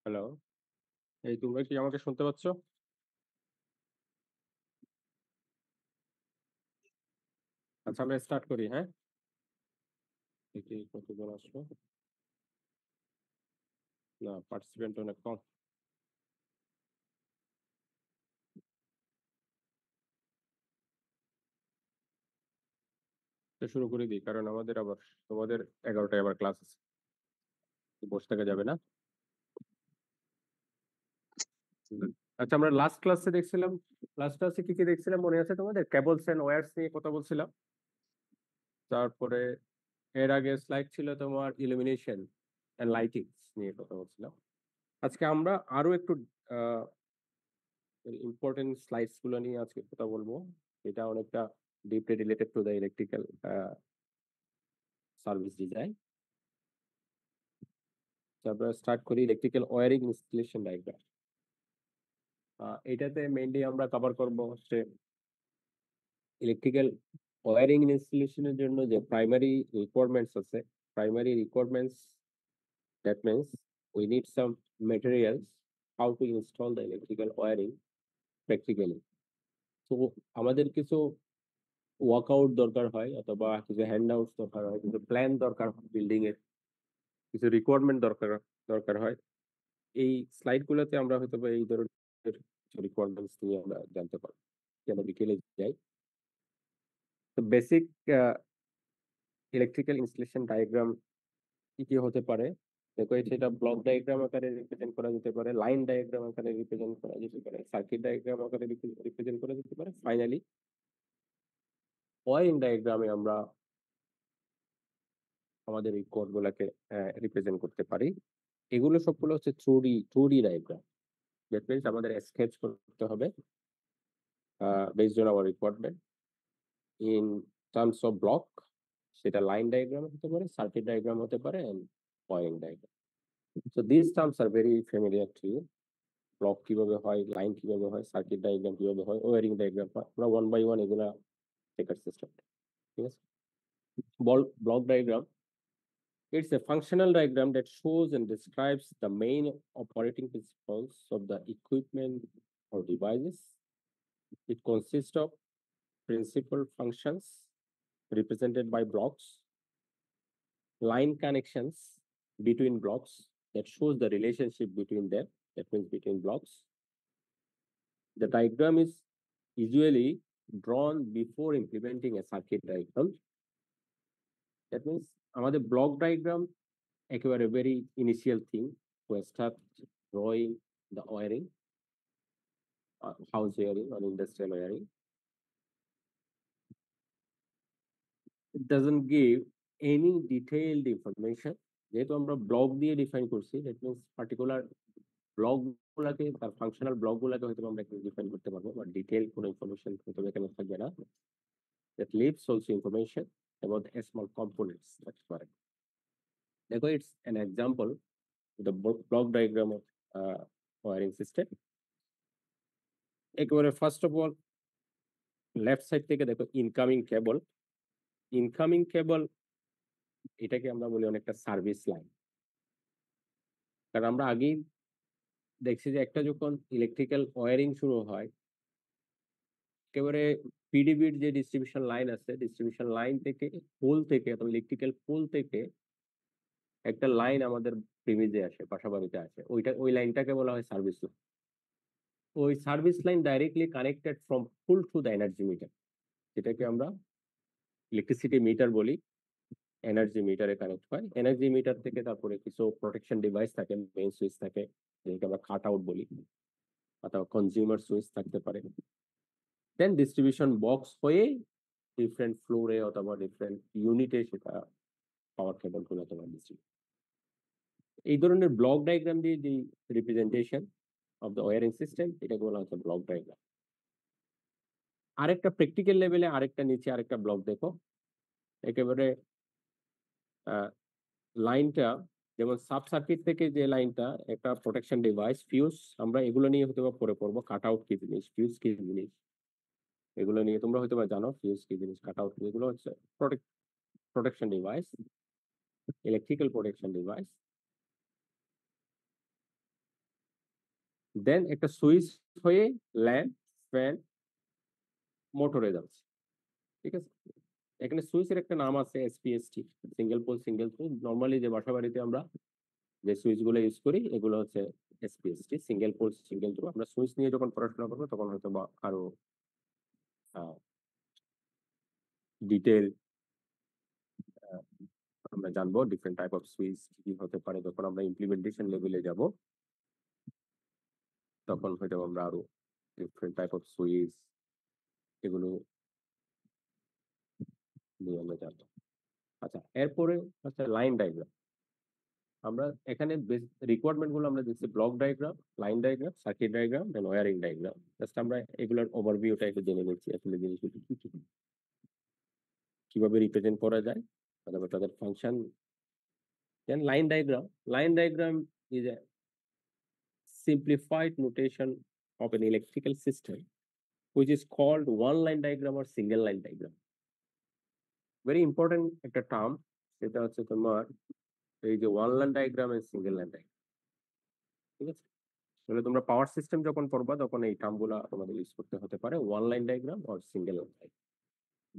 Hello. এই তোমরা কি আমাকে শুনতে পাচ্ছ? আচ্ছা আমরা স্টার্ট করি, হ্যাঁ? দেখি কতজন আসলো। না, পার্টিসিপেন্ট অনেক কম। তো শুরু করে দিই কারণ আমাদের আবার তোমাদের 11টায় আবার ক্লাস আছে। বসে থাকা যাবে না। হুম। আচ্ছা আমরা লাস্ট ক্লাসে দেখছিলাম, লাস্ট ক্লাসে কি কি দেখছিলাম মনে আছে তোমাদের? কেবলস এন্ড ওয়্যারস নিয়ে কথা বলছিলাম। তারপরে এর আগে স্লাইড ছিল তোমার ইলুমিনেশন এন্ড লাইটিংস নিয়ে কথা বলছিলাম। আজকে আমরা আরো একটু ইম্পর্টেন্ট স্লাইডস গুলো নিয়ে আজকে কথা বলবো। এটা অনেকটা deeply related to the electrical service design. আমরা স্টার্ট করি ইলেকট্রিক্যাল ওয়্যারিং ইনস্টলেশন ডায়াগ্রাম। এটাতে মেইনলি আমরা কভার করব হচ্ছে ইলেকট্রিক্যাল ওয়্যারিং ইনস্টলেশনের জন্য যে প্রাইমারি রিকোয়ারমেন্টস আছে। Primary requirements, that means we need some materials how to install the electrical wiring practically. তো আমাদের কিছু ওয়ার্কআউট দরকার হয় অথবা কিছু হ্যান্ডআউটস দরকার হয়, কিছু প্ল্যান দরকার হয়, বিল্ডিং এর কিছু রিকোয়ারমেন্ট দরকার দরকার হয়। এই স্লাইড গুলোতে আমরা হয়তো বা এই ধরনের রিকোয়ারমেন্টস নিয়ে আমরা জানতে পারবো। যেন ডিটেলে যাই। তো বেসিক ইলেকট্রিক্যাল ইনস্টলেশন ডায়াগ্রাম কি কি হতে পারে? দেখো সেটা ব্লক ডায়াগ্রাম আকারে রিপ্রেজেন্ট করা যেতে পারে, লাইন ডায়াগ্রাম আকারে রিপ্রেজেন্ট করা যেতে পারে, সার্কিট ডায়াগ্রাম আকারে রিপ্রেজেন্ট করা যেতে পারে, ফাইনালি ওয়ারিং ডায়াগ্রামে আমরা আমাদের এই কোড গুলাকে রিপ্রেজেন্ট করতে পারি। এগুলো সবগুলো হচ্ছে two D diagram. That means আমাদের স্কেচ করতে হবে based on our requirement in terms of block. সেটা লাইন ডায়াগ্রাম হতে পারে, সার্কিট ডায়াগ্রাম হতে পারে, and wiring diagram. So this terms are very familiar to you. Block কিভাবে হয়, লাইন কিভাবে হয়, সার্কিট ডায়াগ্রাম কিভাবে হয়, ওয়ারিং ডায়াগ্রাম হয়, আমরা ওয়ান বাই ওয়ান এগুলা শেখার চেষ্টা করি। ঠিক আছে? Block diagram, it's a functional diagram that shows and describes the main operating principles of the equipment or devices. It consists of principal functions represented by blocks, line connections between blocks that shows the relationship between them, that means between blocks. The diagram is usually drawn before implementing a circuit diagram. That means আমাদের block diagram একেবারে very initial thing to start drawing the wiring, house wiring or industrial wiring. It doesn't give any detailed information. যেহেতু আমরা block দিয়ে define করছি, that means particular block গুলাকে, তার functional block গুলাকে হয়তো আমরা একটু ডিফাইন করতে পারবো, বা ডিটেইল কোনো ইনফরমেশন হয়তো এখানে থাকবে না। That leaves also information about the small components. That's correct. দেখো, it's an example, the block diagram of wiring system. একেবারে first of all left side থেকে দেখো ইনকামিং কেবল। ইনকামিং কেবল এটাকে আমরা বলি অনেকটা সার্ভিস লাইন। কারণ আমরা আগেই দেখছি যে একটা যখন ইলেকট্রিক্যাল ওয়্যারিং শুরু হয়, একেবারে পিডিবির যে ডিস্ট্রিবিউশন লাইন আছে, ডিস্ট্রিবিউশন লাইন থেকে পোল থেকে অথবা ইলেকট্রিক্যাল পোল থেকে একটা লাইন আমাদের প্রিমিজে আসে, বাসাবাড়িতে আসে, ওই লাইনটাকে বলা হয় সার্ভিস লাইন। ওই service line directly connected from pole to the energy meter, যেটাকে আমরা ইলেকট্রিসিটি মিটার বলি। এনার্জি মিটারে কানেক্ট হয়, এনার্জি মিটার থেকে তারপরে কিছু প্রোটেকশন ডিভাইস থাকে, মেইন সুইচ থাকে, যেটাকে আমরা কাট আউট বলি, অথবা কনজিউমার সুইচ থাকতে পারে। দেন ডিস্ট্রিবিউশন বক্স হয়ে ডিফারেন্ট ফ্লোরে অথবা ডিফারেন্ট ইউনিটে সেটা পাওয়ার কেবল গুলো অথবা ডিস্ট্রিবিউট। এই ধরনের ব্লক ডায়াগ্রাম দিয়ে যে representation of the wiring system, এটাকে বলা হচ্ছে ব্লক ডায়াগ্রাম। আরেকটা প্র্যাকটিক্যাল লেভেলে আরেকটা নিচে আরেকটা ব্লক দেখো। একেবারে লাইনটা যেমন সাব সার্কিট থেকে যে লাইনটা, একটা প্রোটেকশন ডিভাইস, ফিউজ, আমরা এগুলো নিয়ে হয়তো বা পরে পড়বো। কাট আউট কি জিনিস, ফিউজ কি জিনিস, এগুলো নিয়ে তোমরা হয়তো বা জানো। ফিউজ কি জিনিস, কাট আউট কি, এগুলো হচ্ছে protection device, electrical protection device. Then একটা সুইচ হয়ে ল্যাম্প, ফ্যান, মোটরে যাচ্ছে। ঠিক আছে? এখানে সুইচের একটা নাম আছে SPST, single pole single throw. Normally যে বাসাবাড়িতে আমরা যে সুইচ গুলো ইউজ করি এগুলো হচ্ছে SPST, single pole single throw. আমরা সুইচ নিয়ে যখন পড়াশোনা করবো তখন হয়তো বা আরো ডিটেল আমরা জানবো ডিফারেন্ট টাইপ অফ সুইচ কি হতে পারে। যখন আমরা ইমপ্লিমেন্টেশন লেভেলে যাব তখন হয়তো আমরা আরো ডিফারেন্ট টাইপ অফ সুইচ এগুলো নিয়ে আমরা জানবো। আচ্ছা, এরপরে হচ্ছে লাইন ডায়াগ্রাম। আমরা এখানে রিকোয়ারমেন্ট গুলো আমরা দেখছি block diagram, line diagram, circuit diagram, then wiring diagram. Just আমরা এগুলোর ওভারভিউটা একটু জেনে নিচ্ছি আসলে জিনিসগুলো কি কি, কিভাবে রিপ্রেজেন্ট করা যায়, তারপর তাদের function. Then line diagram is a simplified notation of an electrical system which is called one line diagram or single line diagram. Very important একটা টার্ম, সেটা হচ্ছে তোমার এই যে one line diagram and single line diagram. ঠিক আছে? তাহলে তোমরা পাওয়ার সিস্টেম যখন পড়বা তখন এই টার্মগুলা তোমাদের ইউজ করতে হতে পারে, one line diagram or single line diagram.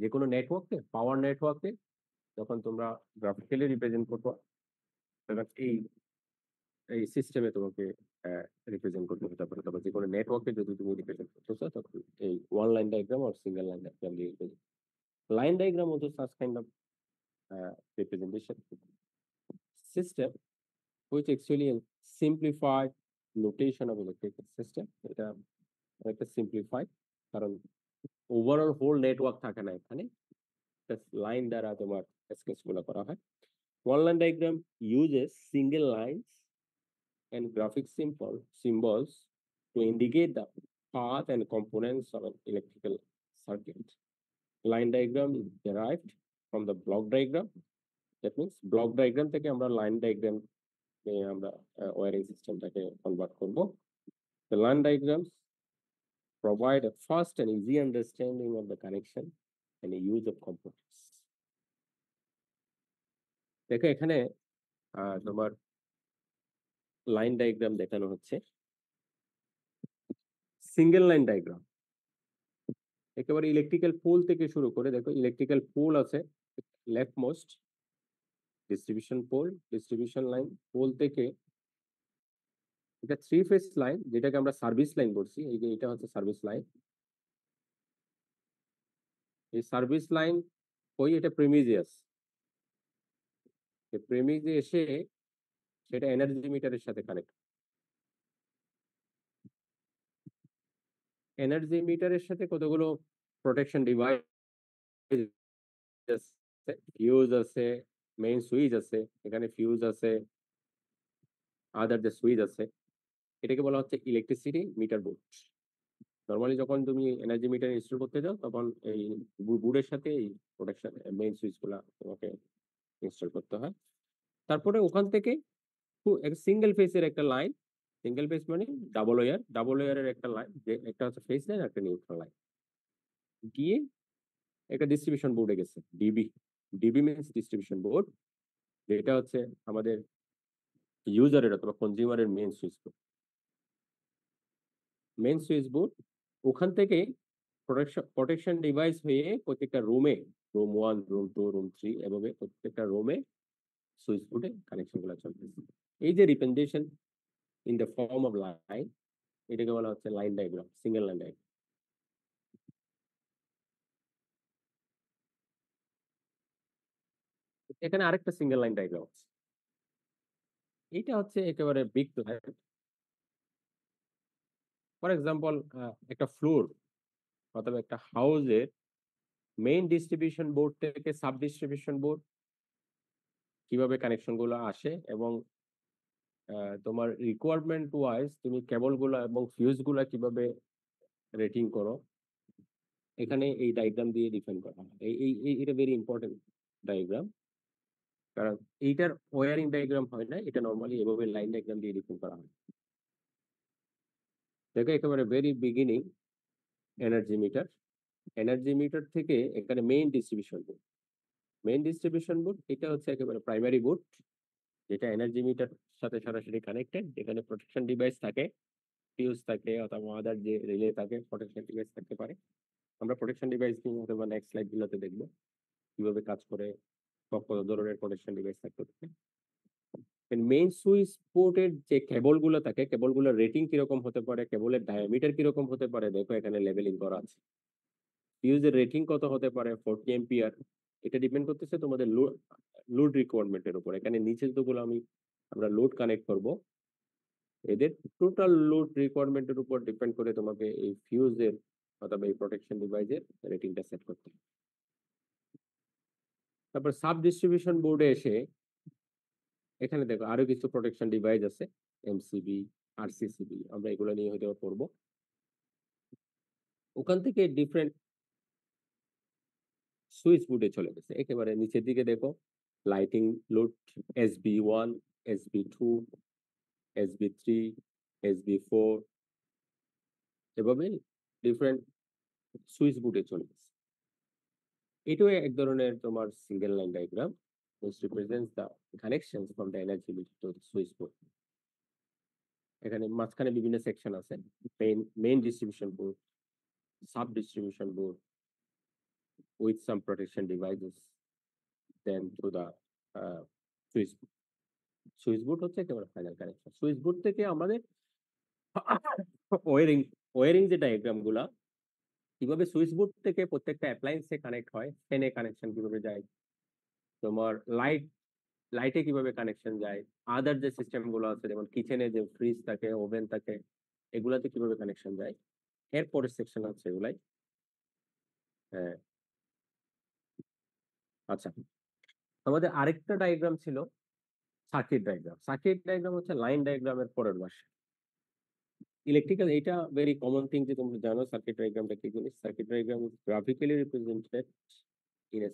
যে কোনো নেটওয়ার্কে, পাওয়ার নেটওয়ার্কে যখন তোমরা গ্রাফিক্যালি রিপ্রেজেন্ট করবা তখন এই এই সিস্টেমে তোমাকে রিপ্রেজেন্ট করতে হতে পারে। তবে যে কোনো নেটওয়ার্কে যদি তুমি রিপ্রেজেন্ট করতেছো তখন এই one line diagram or single line diagram দিয়ে represent। Line diagram also such kind of representation system which actually a simplified notation of electrical system. এটা একটা simplified, কারণ ওভারঅল হোল নেটওয়ার্ক থাকে না এখানে, লাইন দ্বারা তোমার স্কেচ গুলো করা হয়। One line diagram uses single lines and graphic symbols to indicate the path and components of an electrical circuit. Line diagram is derived from the block diagram. That means block diagram থেকে আমরা line diagram এ আমরা wiring সিস্টেমটাকে convert করব। The line diagrams provide a fast and easy understanding of the connection and the use of components. দেখো এখানে তোমার line diagram দেখানো হচ্ছে। সিঙ্গেল লাইন ডায়াগ্রাম একেবারে ইলেকট্রিক্যাল পোল থেকে শুরু করে, দেখো ইলেকট্রিক্যাল পোল আছে left most, distribution line, pole থেকে এটা থ্রি ফেজ লাইন যেটাকে আমরা সার্ভিস লাইন বলছি। এই যে এটা হচ্ছে সার্ভিস লাইন। এই সার্ভিস লাইন ওই এটা প্রেমিজিয়াস, প্রেমিজে এসে সেটা এনার্জি মিটারের সাথে কানেক্ট। এনার্জি মিটারের সাথে কতগুলো প্রোটেকশন ডিভাইস আছে, ফিউজ আছে, মেইন সুইচ আছে, এখানে ফিউজ আছে, আদার যে সুইচ আছে, এটাকে বলা হচ্ছে ইলেকট্রিসিটি মিটার বোর্ড। নরমালি যখন তুমি এনার্জি মিটার ইনস্টল করতে যাও তখন এই বোর্ডের সাথে এই প্রোটেকশন মেইন সুইচ গুলা তোমাকে ইনস্টল করতে হয়। তারপরে ওখান থেকে সিঙ্গেল ফেজের একটা লাইন, সিঙ্গেল ফেজ মানে ডাবল ওয়্যারের একটা লাইন, যে একটা হচ্ছে ফেজ লাইন একটা নিউট্রাল লাইন, গিয়ে একটা ডিস্ট্রিবিউশন বোর্ডে গেছে। ডিবি মিনস ডিস্ট্রিবিউশন বোর্ড, যেটা হচ্ছে আমাদের ইউজারের অথবা কনজিউমারের মেইন সুইচ বোর্ড। ওখান থেকে প্রোটেকশন ডিভাইস হয়ে প্রত্যেকটা রুমে, রুম 1, রুম 2, রুম 3 এভাবে প্রত্যেকটা রুমে সুইচ বোর্ডে কানেকশন গুলো চলতেছে। এই যে representation in the form of line, এটাকে বলা হচ্ছে line diagram, single line diagram. এখানে আরেকটা সিঙ্গেল লাইন ডায়াগ্রাম আছে। এটা হচ্ছে একেবারে বিগ লাইন। ফর এক্সাম্পল একটা ফ্লোর অথবা একটা হাউসের মেইন ডিস্ট্রিবিউশন বোর্ড থেকে সাব ডিস্ট্রিবিউশন বোর্ড কিভাবে কানেকশন গুলো আসে, এবং তোমার রিকোয়ারমেন্ট ওয়াইজ তুমি কেবল গুলা এবং ফিউজ গুলা কিভাবে রেটিং করো, এখানে এই ডায়াগ্রাম দিয়ে ডিফাইন করা হয়। এটা ভেরি ইম্পর্টেন্ট ডায়াগ্রাম, কারণ এইটার ওয়ারিং ডায়াগ্রাম হয় না, এটা নরমালি এভাবে লাইন ডায়াগ্রাম দিয়ে ডিফাইন করা হয়। দেখো একেবারে ভেরি বিগিনিং এনার্জি মিটার থেকে এখানে মেইন ডিস্ট্রিবিউশন বোর্ড এটা হচ্ছে একেবারে প্রাইমারি বোর্ড, যেটা এনার্জি মিটার সাথে সরাসরি কানেক্টেড, যেখানে প্রোটেকশন ডিভাইস থাকে ফিউজ থাকে অথবা আদার যে রিলে থাকে, প্রোটেকশন ডিভাইস থাকতে পারে। আমরা প্রোটেকশন ডিভাইস নিয়ে অথবা নেক্সট স্লাইড গুলোতে দেখবো কিভাবে কাজ করে, কত ধরনের প্রোটেকশন ডিভাইস থাকতে পারে। মেইন সুইচ পোর্টের যে কেবল গুলো থাকে, কেবল গুলোর রেটিং কিরকম হতে পারে, কেবলের ডায়ামিটার কিরকম হতে পারে, দেখো এখানে লেবেলিং করা আছে। ফিউজের রেটিং কত হতে পারে, 40 এম্পিয়ার। এটা ডিপেন্ড করতেছে তোমাদের লোড রিকোয়ারমেন্টের উপর। এখানে নিচে যেগুলো আমরা লোড কানেক্ট করব, এদের টোটাল লোড রিকোয়ারমেন্টের উপর ডিপেন্ড করে তোমাকে এই ফিউজের অথবা এই প্রোটেকশন ডিভাইসের রেটিংটা সেট করতে হবে। তারপর সাব ডিস্ট্রিবিউশন বোর্ডে এসে এখানে দেখো আরো কিছু প্রোটেকশন ডিভাইস আছে, এমসিবি, আরসিসিবি, আমরা এগুলো নিয়ে হয়তো পড়বো। ওখান থেকে ডিফারেন্ট সুইচ বোর্ডে চলে গেছে। একেবারে নিচের দিকে দেখো lighting load SB1, SB2, SB3, SB4, এভাবে ডিফারেন্ট সুইচ বোর্ডে চলে গেছে। এটাও এক ধরনের তোমার single line diagram which represents the connections from the energy loop to the switch board. এখানে মাঝখানে বিভিন্ন সেকশন আছে, main distribution board, sub distribution board with some protection devices, then to the switch board. Switch board হচ্ছে একেবারে final connection. Switch board থেকে আমাদের wiring যে diagram গুলা, কিভাবে সুইচ বোর্ড থেকে প্রত্যেকটা অ্যাপ্লায়েন্সে কানেক্ট হয়, ফ্যানে কানেকশন কিভাবে যায়, তোমার লাইটে কিভাবে কানেকশন যায়, আদার যে সিস্টেম গুলো আছে যেমন কিচেনে যে ফ্রিজ থাকে, ওভেন থাকে, এগুলাতে কিভাবে কানেকশন যায়, এরপরের সেকশন আছে এগুলাই। হ্যাঁ, আচ্ছা, আমাদের আরেকটা ডায়াগ্রাম ছিল সার্কিট ডায়াগ্রাম। সার্কিট ডায়াগ্রাম হচ্ছে লাইন ডায়াগ্রামের পরের পাশে। ইলেকট্রিক্যাল, এটা ভেরি কমন থিং যে তোমরা জানো সার্কিট ডায়াগ্রামটা কি জিনিস। Circuit diagram is graphically represented in a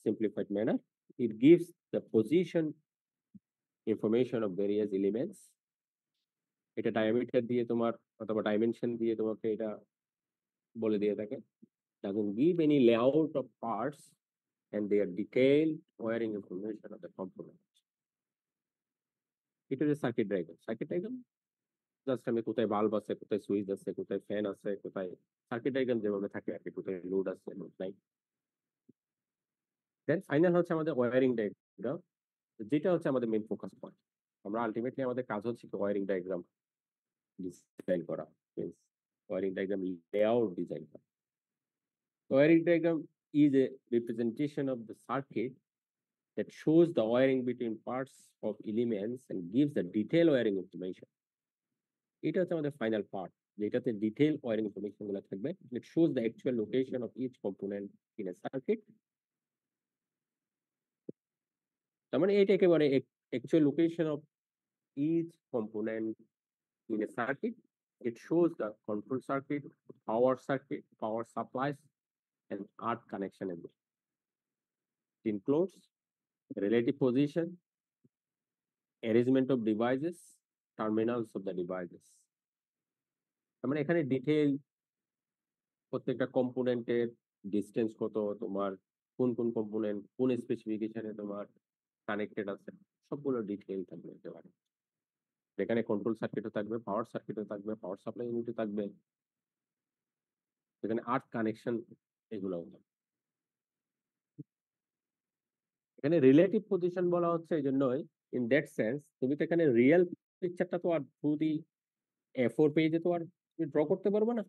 simplified manner. It gives the position information of various elements. এটা ডায়ামিটার দিয়ে তোমার অথবা ডাইমেনশন দিয়ে তোমাকে এটা বলে দিয়ে থাকে। Doesn't give any layout of parts and their detailed wiring information of the components. এটা হচ্ছে circuit diagram. Circuit diagram just আমি কোথায় বাল্ব আছে, কোথায় সুইচ আছে, কোথায় ফ্যান আছে, কোথায় সার্কিট ডায়াগ্রাম যেভাবে থাকে আর কি, কোথায় লোড আছে, লোড নাই। দেন ফাইনাল হচ্ছে আমাদের ওয়্যারিং ডায়াগ্রাম, যেটা হচ্ছে আমাদের মেইন ফোকাস পয়েন্ট। আমরা আলটিমেটলি আমাদের কাজ হচ্ছে ওয়্যারিং ডায়াগ্রাম ডিজাইন করা, means wiring diagram layout design করা। Wiring diagram is a representation of the circuit that shows the wiring between parts of elements and gives the detailed wiring information. এটা হচ্ছে আমাদের final part, যেটাতে detail wiring information গুলো থাকবে। It shows the actual location of each component in a circuit. তার মানে এটা একেবারে actual location of each component in a circuit. It shows the control circuit, power supplies and earth connection as well. It includes relative position, arrangement of devices, terminals of the devices. মানে এখানে detail প্রত্যেকটা কম্পোনেন্টের distance কত, তোমার কোন কোন component কোন স্পেসিফিকেশনে তোমার connected আছে, সবগুলো ডিটেইল থাকবে একেবারে। যেখানে কন্ট্রোল সার্কিটও থাকবে, পাওয়ার সার্কিটও থাকবে, পাওয়ার সাপ্লাই ইউনিটও থাকবে, যেখানে আর্থ কানেকশন এগুলো থাকবে। এখানে রিলেটিভ পজিশন বলা হচ্ছে এই জন্যই, ইন দ্যাট সেন্স তুমি তো এখানে রিয়েল পিকচারটা তো আর থ্রু দি A4 পেজে তো আর তুমি ড্র করতে পারবে না।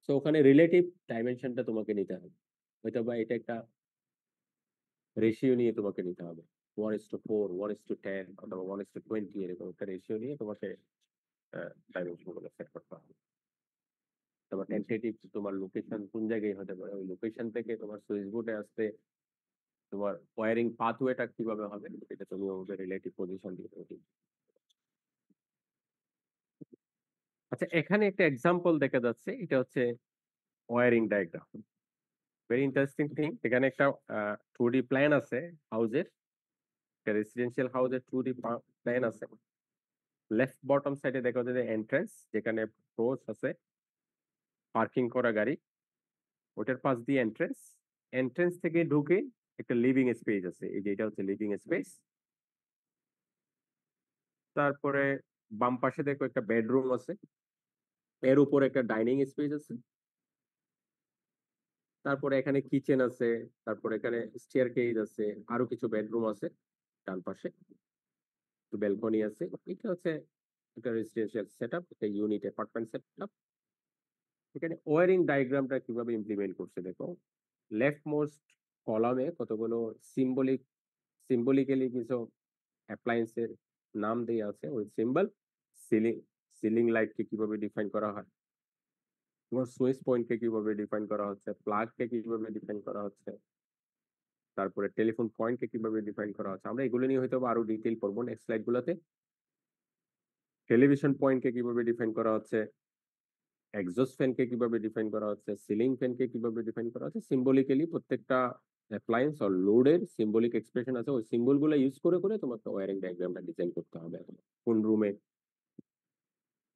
সো ওখানে রিলেটিভ ডাইমেনশনটা তোমাকে নিতে হবে, হয়তো বা এটা একটা রেশিও নিয়ে তোমাকে নিতে হবে, 1:4, 1:10 অথবা 1:20, এরকম একটা রেশিও নিয়ে তোমাকে ডাইমেনশন গুলো সেট করতে হবে। তোমার টেন্টেটিভ তোমার লোকেশন কোন জায়গায় হতে পারে, ওই লোকেশন থেকে তোমার সুইচ বোর্ডে আসতে তোমার ওয়্যারিং পাথওয়েটা কিভাবে হবে, এটা তুমি ওদের রিলেটিভ পজিশন দিয়ে দেবে। আচ্ছা, এখানে একটা এক্সাম্পল দেখা যাচ্ছে, এটা হচ্ছে wiring diagram. Very interesting thing, এখানে একটা 2D প্ল্যান আছে হাউসের, একটা রেসিডেন্সিয়াল হাউসের 2D প্ল্যান আছে। লেফট বটম সাইডে দেখা যাচ্ছে এন্ট্রান্স, যেখানে প্রোস আছে, পার্কিং করা গাড়ি, ওটার পাশ দিয়ে এন্ট্রান্স। এন্ট্রান্স থেকে ঢুকে একটা লিভিং স্পেস আছে, এই যে এটা হচ্ছে লিভিং স্পেস। তারপরে বাম পাশে দেখো একটা বেডরুম আছে, এর উপরে একটা ডাইনিং স্পেস আছে, তারপরে এখানে কিচেন আছে, তারপরে এখানে স্টেয়ার কেজ আছে, আরো কিছু বেডরুম আছে ডান পাশে, ব্যালকনি আছে। এটা হচ্ছে একটা রেসিডেন্সিয়াল সেটআপ, একটা ইউনিট অ্যাপার্টমেন্ট সেটআপ। এখানে ওয়ারিং ডায়াগ্রামটা কিভাবে ইমপ্লিমেন্ট করছে দেখো, লেফট মোস্ট কলামে কতগুলো সিম্বলিক্যালি কিছু অ্যাপ্লায়েন্সের নাম দেওয়া আছে, ওই সিম্বল। সিলিং সিলিং লাইটকে কিভাবে ডিফাইন করা হয়, তোমার সুইচ পয়েন্টকে কিভাবে ডিফাইন করা হচ্ছে, প্লাগকে কিভাবে ডিফাইন করা হচ্ছে, তারপরে টেলিফোন পয়েন্টকে কিভাবে ডিফাইন করা হচ্ছে। আমরা এগুলো নিয়ে হয়তো আরো ডিটেইল পড়বো নেক্সট স্লাইড গুলোতে। টেলিভিশন পয়েন্টকে কিভাবে ডিফাইন করা হচ্ছে, এক্সস্ট ফ্যানকে কিভাবে ডিফাইন করা হচ্ছে, সিলিং ফ্যানকে কিভাবে ডিফাইন করা হচ্ছে। সিম্বলিক্যালি প্রত্যেকটা অ্যাপ্লায়েন্স আর লোডের সিম্বলিক এক্সপ্রেশন আছে, ওই সিম্বল গুলো ইউজ করে করে তোমাকে ওয়্যারিং ডায়াগ্রামটা ডিজাইন করতে হবে। কোন রুমে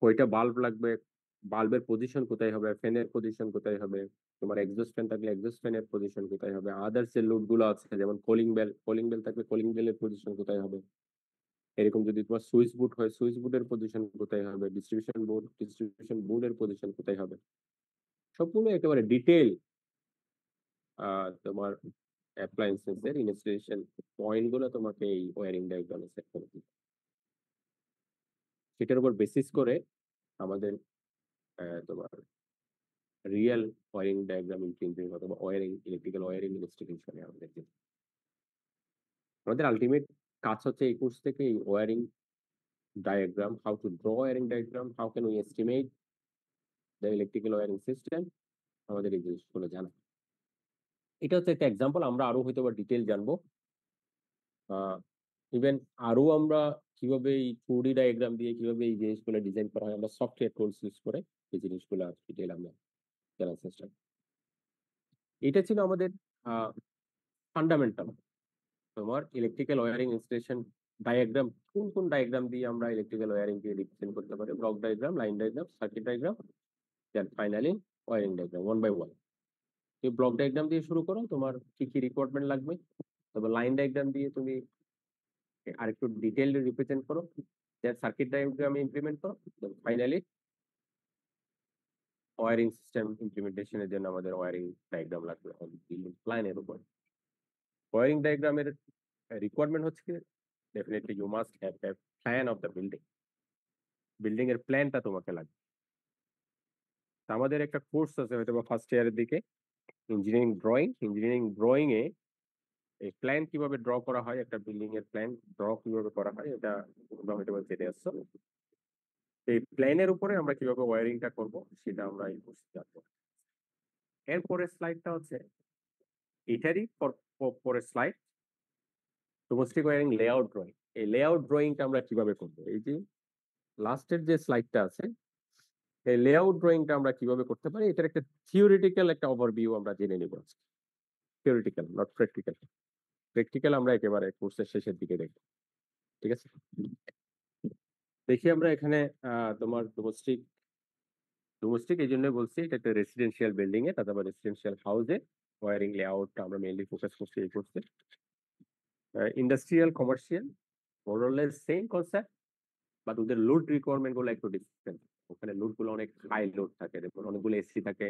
কয়টা বাল্ব লাগবে, বাল্বের পজিশন কোথায় হবে, ফ্যানের পজিশন কোথায় হবে, তোমার এক্সস্ট ফ্যান থাকলে এক্সস্ট ফ্যানের পজিশন কোথায় হবে, আদার্স এর লোড গুলো আছে যেমন কলিং বেল থাকলে কলিং বেলের পজিশন কোথায় হবে, এরকম যদি তোমার সুইচ বোর্ড হয় সুইচ বোর্ডের পজিশন কোথায় হবে, ডিস্ট্রিবিউশন বোর্ডের পজিশন কোথায় হবে, সবগুলো একেবারে ডিটেইল তোমার অ্যাপ্লায়েন্সেস এর ইনস্টলেশন পয়েন্ট গুলো তোমাকে এই ওয়্যারিং ডায়াগ্রামে সেট করে দিবে। সেটার উপর বেসিস করে আমাদের তোমার রিয়েল ওয়্যারিং ডায়াগ্রাম ইমপ্লিমেন্ট অথবা ইলেকট্রিক্যাল ওয়্যারিং ইনস্টলেশনে আমাদের আলটিমেট কাজ হচ্ছে এই কোর্স থেকে এই wiring diagram, how to draw wiring diagram, how can we estimate the electrical wiring system, আমাদের এই জিনিসগুলো জানা। এটা হচ্ছে একটা এক্সাম্পল, আমরা আরো হয়তো বা ডিটেল জানবো। ইভেন আরো আমরা কিভাবে এই 2D ডায়াগ্রাম দিয়ে কিভাবে এই জিনিসগুলো ডিজাইন করা হয়, আমরা সফটওয়্যার টুলস ইউজ করে এই জিনিসগুলো ডিটেল আমরা জানার চেষ্টা করি। এটা ছিল আমাদের ফান্ডামেন্টাল, তোমার ইলেকট্রিক্যাল ওয়্যারিং ইনস্টলেশন ডায়াগ্রাম। কোন কোন ডায়াগ্রাম দিয়ে আমরা ইলেকট্রিক্যাল ওয়্যারিং দিয়ে রিপ্রেজেন্ট করতে পারি, block diagram, line diagram, circuit diagram, then finally wiring diagram one by one. তুমি ব্লক ডায়াগ্রাম দিয়ে শুরু করো, তোমার কি কি রিকোয়ারমেন্ট লাগবে, তবে লাইন ডায়াগ্রাম দিয়ে তুমি আরেকটু ডিটেইল রিপ্রেজেন্ট করো, দেন সার্কিট ডায়াগ্রাম ইমপ্লিমেন্ট করো, দেন ফাইনালি ওয়্যারিং সিস্টেম ইমপ্লিমেন্টেশনের জন্য আমাদের ওয়্যারিং ডায়াগ্রাম লাগবে বিল্ডিং প্ল্যানের উপর। ওয়্যারিং ডায়াগ্রামের রিকোয়ারমেন্ট হচ্ছে কি, definitely you must have a plan of the building এর প্ল্যানটা তোমাকে লাগবে। তো আমাদের একটা কোর্স আছে হয়তো বা ফার্স্ট ইয়ারের দিকে, ইঞ্জিনিয়ারিং ড্রয়িং এ এই প্ল্যান কিভাবে ড্র করা হয়, একটা বিল্ডিং এর প্ল্যান ড্র কিভাবে করা হয়, এটা তোমরা হয়তো বা জেনে আসছো। এই প্ল্যানের উপরে আমরা কিভাবে ওয়্যারিংটা করব সেটা আমরা এই কোর্সে জানবো। এরপরে স্লাইডটা হচ্ছে এটারই পরের slide, domestic wiring layout drawing. এই লেআউট ড্রয়িংটা আমরা কিভাবে করব, এই যে লাস্টের যে স্লাইডটা আছে, এই লেআউট ড্রয়িংটা আমরা কিভাবে করতে পারি, এটার একটা থিওরিটিক্যাল একটা ওভারভিউ আমরা জেনে নিব আজকে। থিওরিটিক্যাল নট প্র্যাকটিক্যাল, প্র্যাকটিক্যাল আমরা একেবারে কোর্সের শেষের দিকে দেখব। ঠিক আছে, দেখি আমরা এখানে তোমার ডোমেস্টিক এই জন্য বলছি, এটা একটা রেসিডেন্সিয়াল বিল্ডিং এ অথবা রেসিডেন্সিয়াল হাউসে ওয়্যারিং লেআউটটা আমরা মেইনলি ফোকাস করছি এই কোর্সে। Industrial commercial মোরলেস same concept, but ওদের লোড রিকোয়ারমেন্ট গুলো একটু ডিফারেন্ট। ওখানে লোড গুলো অনেক হাই লোড থাকে, যেমন অনেকগুলো এসি থাকে,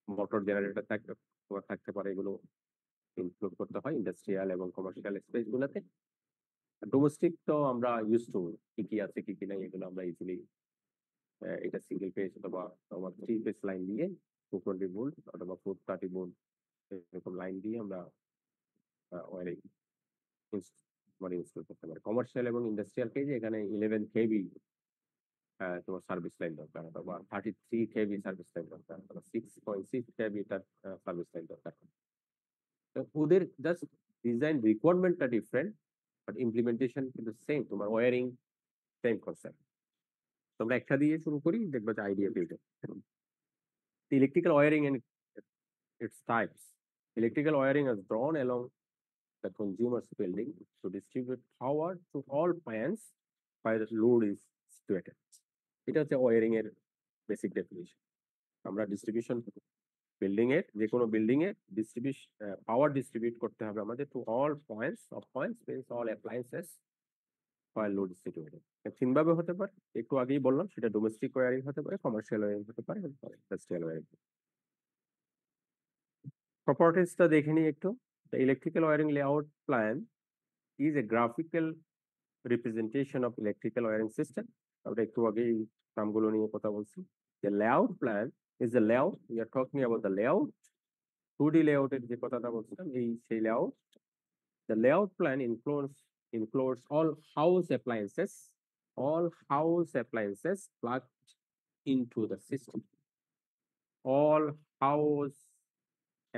মোটর জেনারেটর থাকতে পারে, এগুলো ইনক্লুড করতে হয় ইন্ডাস্ট্রিয়াল এবং কমার্শিয়াল স্পেস গুলোতে। ডোমেস্টিক তো আমরা ইউজ টু, কি কি আছে কি কি নাই এগুলো আমরা ইজিলি, এটা সিঙ্গেল পেজ অথবা তোমার 3 পেজ লাইন দিয়ে 220 ভোল্ট অথবা 430 ভোল্ট এরকম লাইন দিয়ে আমরা ওয়্যারিং মানে ইনস্টল করতে পারি। কমার্শিয়াল এবং ইন্ডাস্ট্রিয়াল পেজে এখানে 11 কেভি তোমার সার্ভিস লাইন দরকার, অথবা 33 কেভি সার্ভিস লাইন দরকার, অথবা 6.6 কেভি তার সার্ভিস লাইন দরকার। তো ওদের জাস্ট ডিজাইন রিকোয়ারমেন্টটা ডিফারেন্ট, বাট ইমপ্লিমেন্টেশন কিন্তু সেম, তোমার ওয়্যারিং সেম কনসেপ্ট। তোমরা একটা দিয়ে শুরু করি, দেখবে যে আইডিয়া পেয়ে যাবে। Electrical wiring and its types. Electrical wiring is drawn along the consumer's building to distribute power to all points where the load is situated. এটা হচ্ছে ওয়্যারিং এর বেসিক ডেফিনিশন। আমরা ডিস্ট্রিবিউশন বিল্ডিং এর, যে কোনো বিল্ডিং এ পাওয়ার distribute করতে হবে আমাদের to all points means all appliances while load is situated. তিন ভাবে হতে পারে, একটু আগেই বললাম, সেটা ডোমেস্টিক ওয়্যারিং হতে পারে, কমার্শিয়াল ওয়্যারিং হতে পারে, ইন্ডাস্ট্রিয়াল ওয়্যারিং। প্রপার্টিজটা দেখে নিই একটু। The electrical wiring layout plan is a graphical representation of electrical wiring system. আমরা একটু আগেই নামগুলো নিয়ে কথা বলছি। The layout plan is the layout. We are talking about the layout. 2D layout এর যে কথাটা বলছিলাম, এই সেই layout. The layout plan includes all house appliances plugged into the system. All house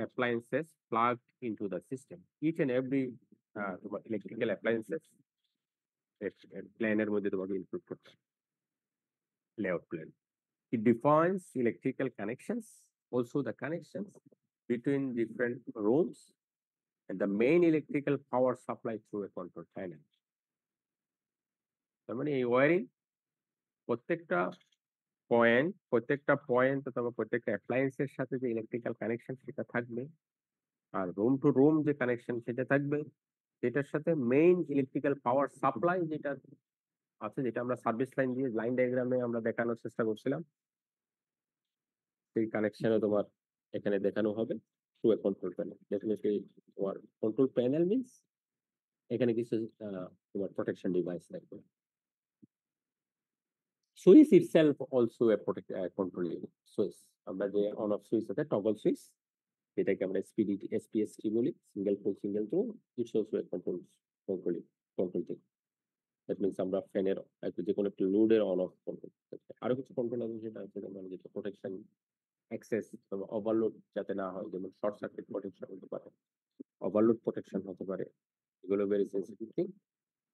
appliances plugged into the system. Each and every electrical appliances প্ল্যানের মধ্যে তোমাকে include করতে হবে layout plan. It defines electrical connections, also the connections between different rooms and the main electrical power supply through a control panel. তার মানে এই wiring প্রত্যেকটা point অথবা প্রত্যেকটা অ্যাপ্লায়েন্সের সাথে যে ইলেকট্রিক্যাল কানেকশন সেটা থাকবে, আর রুম টু রুম যে কানেকশন সেটা থাকবে, সেটার সাথে মেইন ইলেকট্রিক্যাল পাওয়ার সাপ্লাই যেটা আছে, যেটা আমরা সার্ভিস লাইন দিয়ে লাইন ডায়াগ্রামে আমরা দেখানোর চেষ্টা করছিলাম, সেই কানেকশনও তোমার এখানে দেখানো হবে through a control panel. Definitely তোমার কন্ট্রোল প্যানেল মিন্স এখানে কিছু তোমার প্রোটেকশন ডিভাইস থাকবে। Switch itself also a control unit. Switch, আমরা যে অন অফ সুইচ আছে, টগল সুইচ, যেটাকে আমরা এসপিএসটি বলি, single pole single throw, it's also a control thing. That means আমরা ফ্যানের যে কোনো একটা লোডের অন অফ কন্ট্রোল। আরো কিছু কন্ট্রোল আছে, যেটা আছে মানে যেটা প্রোটেকশন অ্যাক্সেস ওভারলোড যাতে না হয়, যেমন শর্ট সার্কিট প্রোটেকশন হতে পারে, ওভারলোড প্রোটেকশন হতে পারে, এগুলো ভেরি সেন্সিটিভ থিং।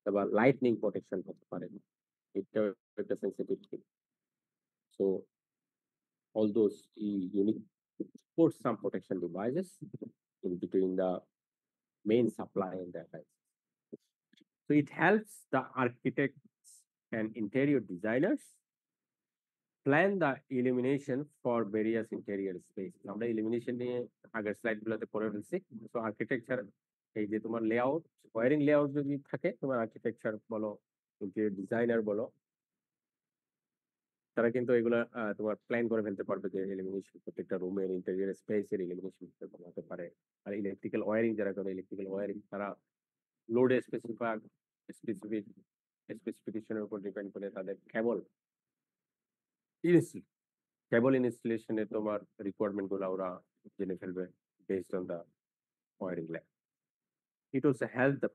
আবার লাইটনিং প্রোটেকশন হতে পারে, এটা একটা sensitive thing. So all those you need to put some protection devices in between the main supply and the appliance. So it helps the architects and interior designers plan the illumination for various interior space. আমরা illumination নিয়ে আগের স্লাইডগুলোতে পড়ে ফেলছি। So architecture, এই যে তোমার layout, wiring layout যদি থাকে, তোমার আর্কিটেকচার বলো, ইন্টেরিয়র ডিজাইনার বলো, তারা কিন্তু এগুলা তোমার প্ল্যান করে ফেলতে পারবে যে ইলুমিনেশন প্রত্যেকটা রুমের ইন্টেরিয়র স্পেসের ইলুমিনেশন হতে পারে। আর ইলেকট্রিক্যাল ওয়্যারিং যারা করে, ইলেকট্রিক্যাল ওয়্যারিং তারা লোডে স্পেসিফিকেশনের উপর ডিপেন্ড করে তাদের কেবল ইনস্টলেশনে তোমার রিকোয়ারমেন্ট গুলো ওরা জেনে ফেলবে based on the wiring lab. It also help the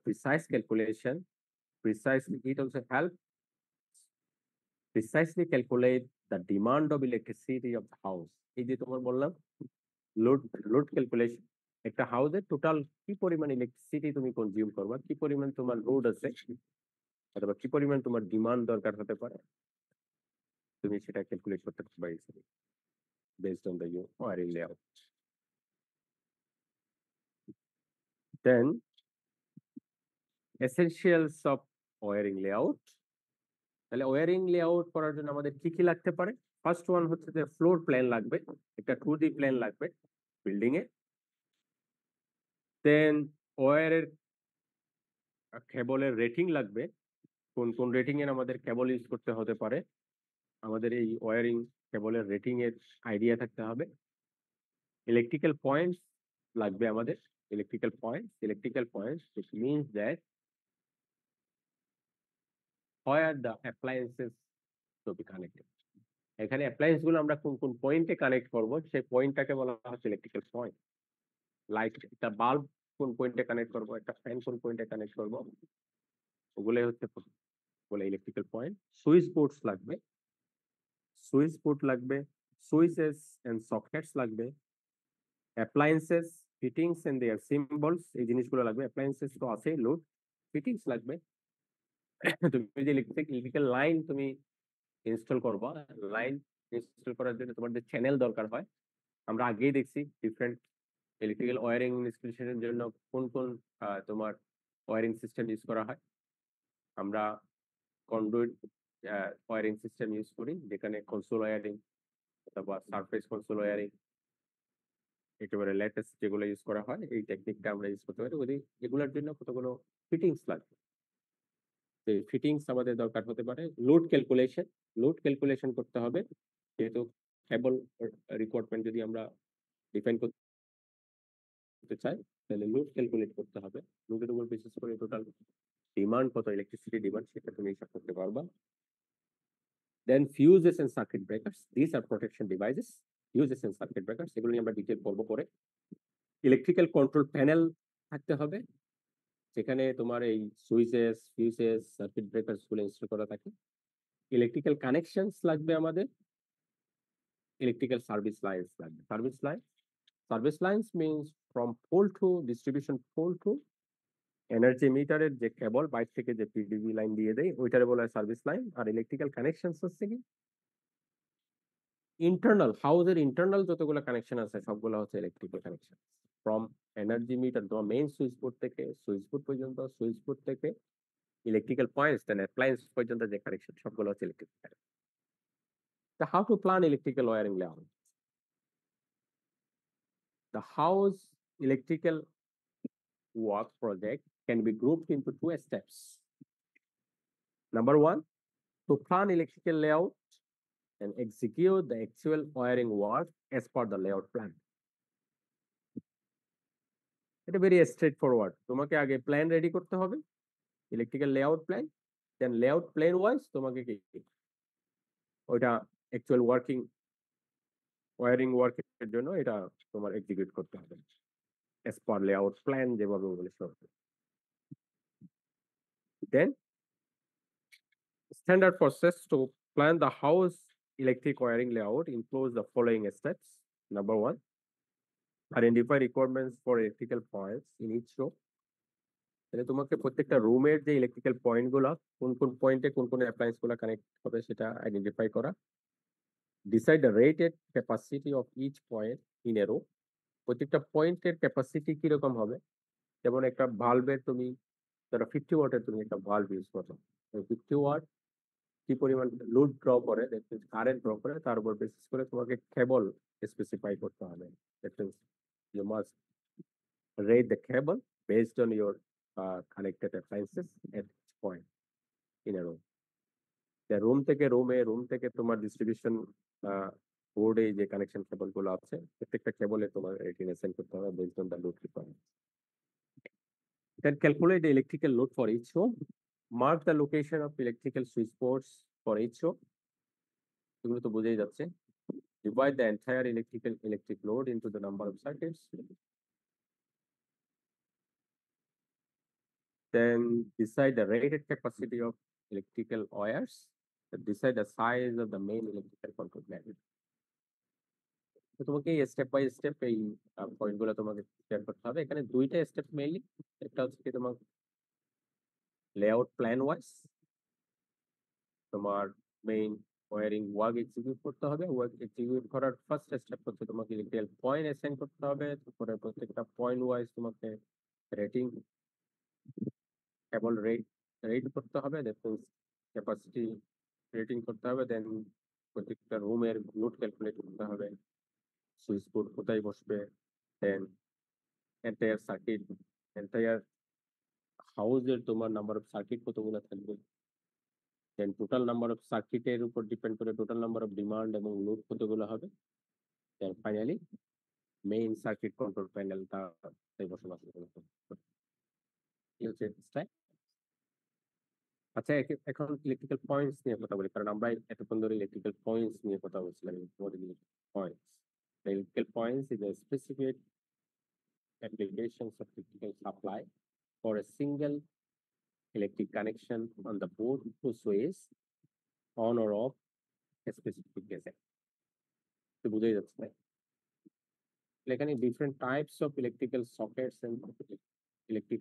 it also help precisely calculate the demand of electricity of the house. এই যে তোমার বললাম লোড ক্যালকুলেশন, একটা হাউসের টোটাল কি পরিমাণ ইলেকট্রিসিটি তুমি কনজিউম করবা, কি পরিমাণ তোমার লোড আছে, অথবা কি পরিমাণ তোমার ডিমান্ড দরকার হতে পারে, তুমি সেটা ক্যালকুলেট করতে পারবে based on the wiring layout. Then essentials of wiring layout. তাহলে ওয়্যারিং লেআউট করার জন্য আমাদের কি কি লাগতে পারে? ফার্স্ট ওয়ান হচ্ছে যে ফ্লোর প্ল্যান লাগবে, একটা 2D প্ল্যান লাগবে বিল্ডিং এ। দেন ওয়্যারের কেবলের রেটিং লাগবে, কোন কোন রেটিং এর আমাদের কেবল ইউজ করতে হতে পারে, আমাদের এই ওয়্যারিং কেবলের রেটিং এর আইডিয়া থাকতে হবে। ইলেকট্রিক্যাল পয়েন্টস লাগবে আমাদের, electrical points which means that where the appliances to be connected. এখানে অ্যাপ্লায়েন্স গুলো আমরা কোন কোন পয়েন্টে কানেক্ট করব, সেই পয়েন্টটাকে বলা হচ্ছে ইলেকট্রিক্যাল পয়েন্ট। লাইট, একটা বাল্ব কোন পয়েন্টে কানেক্ট করব, একটা ফ্যান কোন পয়েন্টে কানেক্ট করব, ওগুলোই হচ্ছে বলে ইলেকট্রিক্যাল পয়েন্ট। সুইচ বোর্ড লাগবে, সুইচেস এন্ড সকেটস লাগবে, appliances fittings and their symbols, এই জিনিসগুলো লাগবে। অ্যাপ্লায়েন্সেস তো আছে, লোড ফিটিংস লাগবে। তুমি যে ইলেকট্রিক্যাল লাইন তুমি ইনস্টল করবা, লাইন ইনস্টল করার জন্য তোমার যে চ্যানেল দরকার হয়, আমরা আগেই দেখছি ডিফারেন্ট ইলেকট্রিক্যাল ওয়্যারিং ইনস্টলেশনের জন্য কোন কোন তোমার ওয়্যারিং সিস্টেম ইউজ করা হয়। আমরা কন্ডুইট ওয়্যারিং সিস্টেম ইউজ করি, যেখানে কনসোল ওয়্যারিং অথবা সারফেস কনসোল ওয়্যারিং একেবারে লেটেস্ট যেগুলো ইউজ করা হয়, এই টেকনিকটা আমরা ইউজ করতে পারি। এগুলোর জন্য কতগুলো ফিটিংস লাগবে। ফিটিংস আমাদের দরকার হতে পারে। লোড ক্যালকুলেশন করতে হবে। যেহেতু কেবল রিকোয়ারমেন্ট যদি আমরা ডিফাইন করতে চাই, তাহলে লোড ক্যালকুলেট করতে হবে। লোডের উপর বেসিস করে টোটাল ডিমান্ড কত, ইলেকট্রিসিটি ডিমান্ড, সেটা তুমি হিসাব করতে পারবা। Then fuses and circuit breakers, this are protection devices. Fuses and circuit breakers, এগুলো নিয়ে আমরা ডিটেল পড়বো পরে। ইলেকট্রিক্যাল কন্ট্রোল প্যানেল থাকতে হবে, যেখানে তোমার এই সুইচেস, ফিউজেস, সার্কিট ব্রেকার্স গুলো ইনস্টল করা থাকে। ইলেকট্রিক্যাল কানেকশনস লাগবে আমাদের। Electrical service lines means from pole to distribution pole to energy মিটারের যে কেবল বাইর থেকে যে পিডিবি লাইন দিয়ে দেয় ওইটারে বলা হয় সার্ভিস লাইন। আর ইলেকট্রিক্যাল কানেকশনস হচ্ছে কি ইন্টারনাল, হাউসের ইন্টারনাল যতগুলো কানেকশন আছে সবগুলো হচ্ছে electrical connection. From energy meter তোমার মেইন সুইচ বোর্ড থেকে সুইচ বোর্ড পর্যন্ত, সুইচ বোর্ড থেকে ইলেকট্রিক্যাল পয়েন্টস দেন অ্যাপ্লায়েন্স পর্যন্ত যে কানেকশন সবগুলো হচ্ছে electrical. The how to plan electrical wiring layout. The house electrical work project can be grouped into two steps. Number one, to plan electrical layout and execute the actual wiring work as per the layout plan. এটা very straight forward. তোমাকে আগে plan ready করতে হবে, electrical layout plan. দেন layout plan wise তোমাকে কি ওইটা actual wiring ওয়ার্কের জন্য এটা তোমার এক্সিকিউট করতে হবে as per layout plan যেভাবে বলেছে। Then standard process to plan the house electric wiring layout includes the following steps. Number one, identify requirements for electrical points in each row. তাহলে তোমাকে প্রত্যেকটা রুমের যে ইলেকট্রিক্যাল পয়েন্ট গুলা কোন কোন পয়েন্টে কোন কোন অ্যাপ্লায়েন্স গুলা কানেক্ট হবে সেটা আইডেন্টিফাই করা। Decide the rated capacity of each point in a row. প্রত্যেকটা পয়েন্টের ক্যাপাসিটি কিরকম হবে, যেমন একটা ভালভের তুমি ধরো 50 ওয়াটের তুমি একটা ভালভ ইউজ করো, 50 ওয়াট কি পরিমাণ লোড ড্র করে, কারেন্ট ড্র করে, তার উপর বেসিস করে তোমাকে কেবল স্পেসিফাই করতে হবে। That means you must rate the cable based on your connected appliances at each point in a row. Room থেকে রুম থেকে তোমার ডিস্ট্রিবিউশন বোর্ডে যে কানেকশন কেবল গুলো আছে প্রত্যেকটা কেবলে তোমার রেটিং অ্যাসাইন করতে হবে based on the load requirement. Then calculate the electrical load for each row. Mark the location of electrical switchboards for each row. এগুলো তো বোঝাই যাচ্ছে। Divide the entire electric load into the number of circuits. Then decide the rated capacity of electrical wires. Decide the size of the main electrical control plane. তো তোমাকে step by step এই পয়েন্টগুলো তোমাকে share করতে হবে। এখানে দুইটা step mainly, একটা হচ্ছে কি তোমার লেআউট প্ল্যান ওয়াইজ তোমার মেইন ওয়ারিং ওয়ার্ক এক্সিকিউট করতে হবে। ওয়ার্ক এক্সিকিউট করার ফার্স্ট স্টেপ হচ্ছে তোমাকে ইলেকট্রিক্যাল পয়েন্ট অ্যাসাইন করতে হবে। তারপরে প্রত্যেকটা পয়েন্ট ওয়াইজ তোমাকে রেটিং কেবল রেট করতে হবে, দ্যাট মিন্স ক্যাপাসিটি রেটিং করতে হবে। দেন প্রত্যেকটা রুমের লোড ক্যালকুলেট করতে হবে, সুইচ বোর্ড কোথায় বসবে, দেন এন্টায়ার সার্কিট, এন্টায়ার হাউসের তোমার নাম্বার অফ সার্কিট কতগুলো থাকবে, দেন টোটাল নাম্বার অফ সার্কিটের উপর ডিপেন্ড করে টোটাল নাম্বার অফ ডিমান্ড এবং লোড কতগুলো হবে। Then finally main circuit control প্যানেলটা বসবাস করবে। এই হচ্ছে স্টাইল। আচ্ছা, এখন ইলেকট্রিক্যাল পয়েন্টস নিয়ে কথা বলি, কারণ আমরা এতক্ষণ ধরে ইলেকট্রিক্যাল পয়েন্টস নিয়ে কথা বলছিলাম। Points, the electrical points is a specific applications of electrical supply for a single electric connection on the board to switch on or off a specific gadget. তো বুঝাই যাচ্ছে না এখানে different types of electrical sockets and electric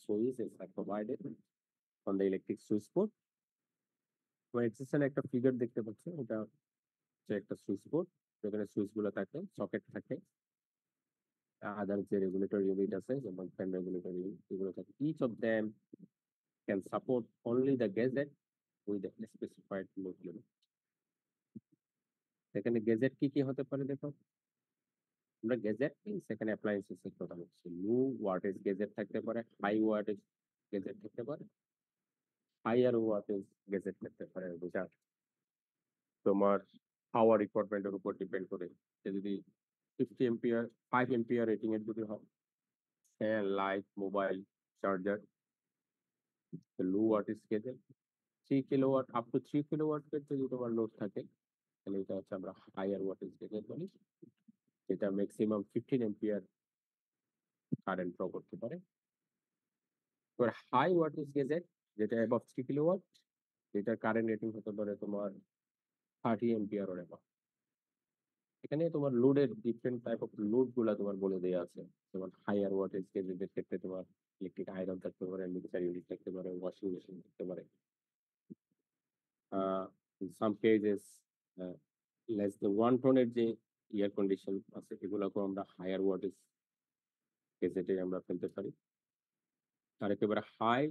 switches are provided on the electric switch board. তোমরা এক্সেশনে একটা figure দেখতে পাচ্ছ, এটা হচ্ছে একটা সুইচ বোর্ড যেখানে সুইচ গুলো থাকে, সকেট থাকে, আদার যে রেগুলেটর ইউনিট আছে যেমন ফ্যান রেগুলেটর ইউনিট এগুলো থাকে। Each of them can support only the gadget with a specified load limit. এখানে গ্যাজেট কি কি হতে পারে দেখো, আমরা গ্যাজেট সেখানে অ্যাপ্লায়েন্সেস এর কথা বলছি। লো ওয়াটেজ গ্যাজেট থাকতে পারে, হাই ওয়াটেজ গ্যাজেট থাকতে পারে, হায়ার ওয়াটেজ গ্যাজেট থাকতে পারে, যেটা তোমার পাওয়ার রিকোয়ারমেন্টের উপর ডিপেন্ড করে। সে যদি 50 এম্পিয়ার 5 এম্পিয়ার রেটিং এর যদি হয়, fan, light, mobile, charger, low wattage gadget 3 kilowatt up to 3 kilowatt এর যদি তোমার লোড থাকে, তাহলে এটা হচ্ছে আমরা হায়ার ওয়াটেজ গ্যাজেট বলি। যেটা ম্যাক্সিমাম 15 এম্পিয়ার কারেন্ট ড্র করতে পারে। এবার হাই ওয়াটেজ গ্যাজেট যেটা অ্যাবভ 3 কিলোওয়াট, যেটার কারেন্ট রেটিং হতে পারে তোমার 30 এম্পিয়ার ওর অ্যাবভ। এখানে তোমার লোডের ডিফারেন্ট টাইপ অফ লোড গুলা তোমার বলে দেওয়া আছে। যেমন হায়ার ওয়াটেজ গ্যাজেটের ক্ষেত্রে তোমার ইলেকট্রিক আয়রন থাকতে পারে, মিক্সার ইউনিট থাকতে পারে, ওয়াশিং মেশিন থাকতে পারে। In some cases less than 1 টনের যে এয়ার কন্ডিশন আছে, এগুলোকেও আমরা হায়ার ওয়াটেজ গ্যাজেটে আমরা ফেলতে পারি। আর একেবারে হাই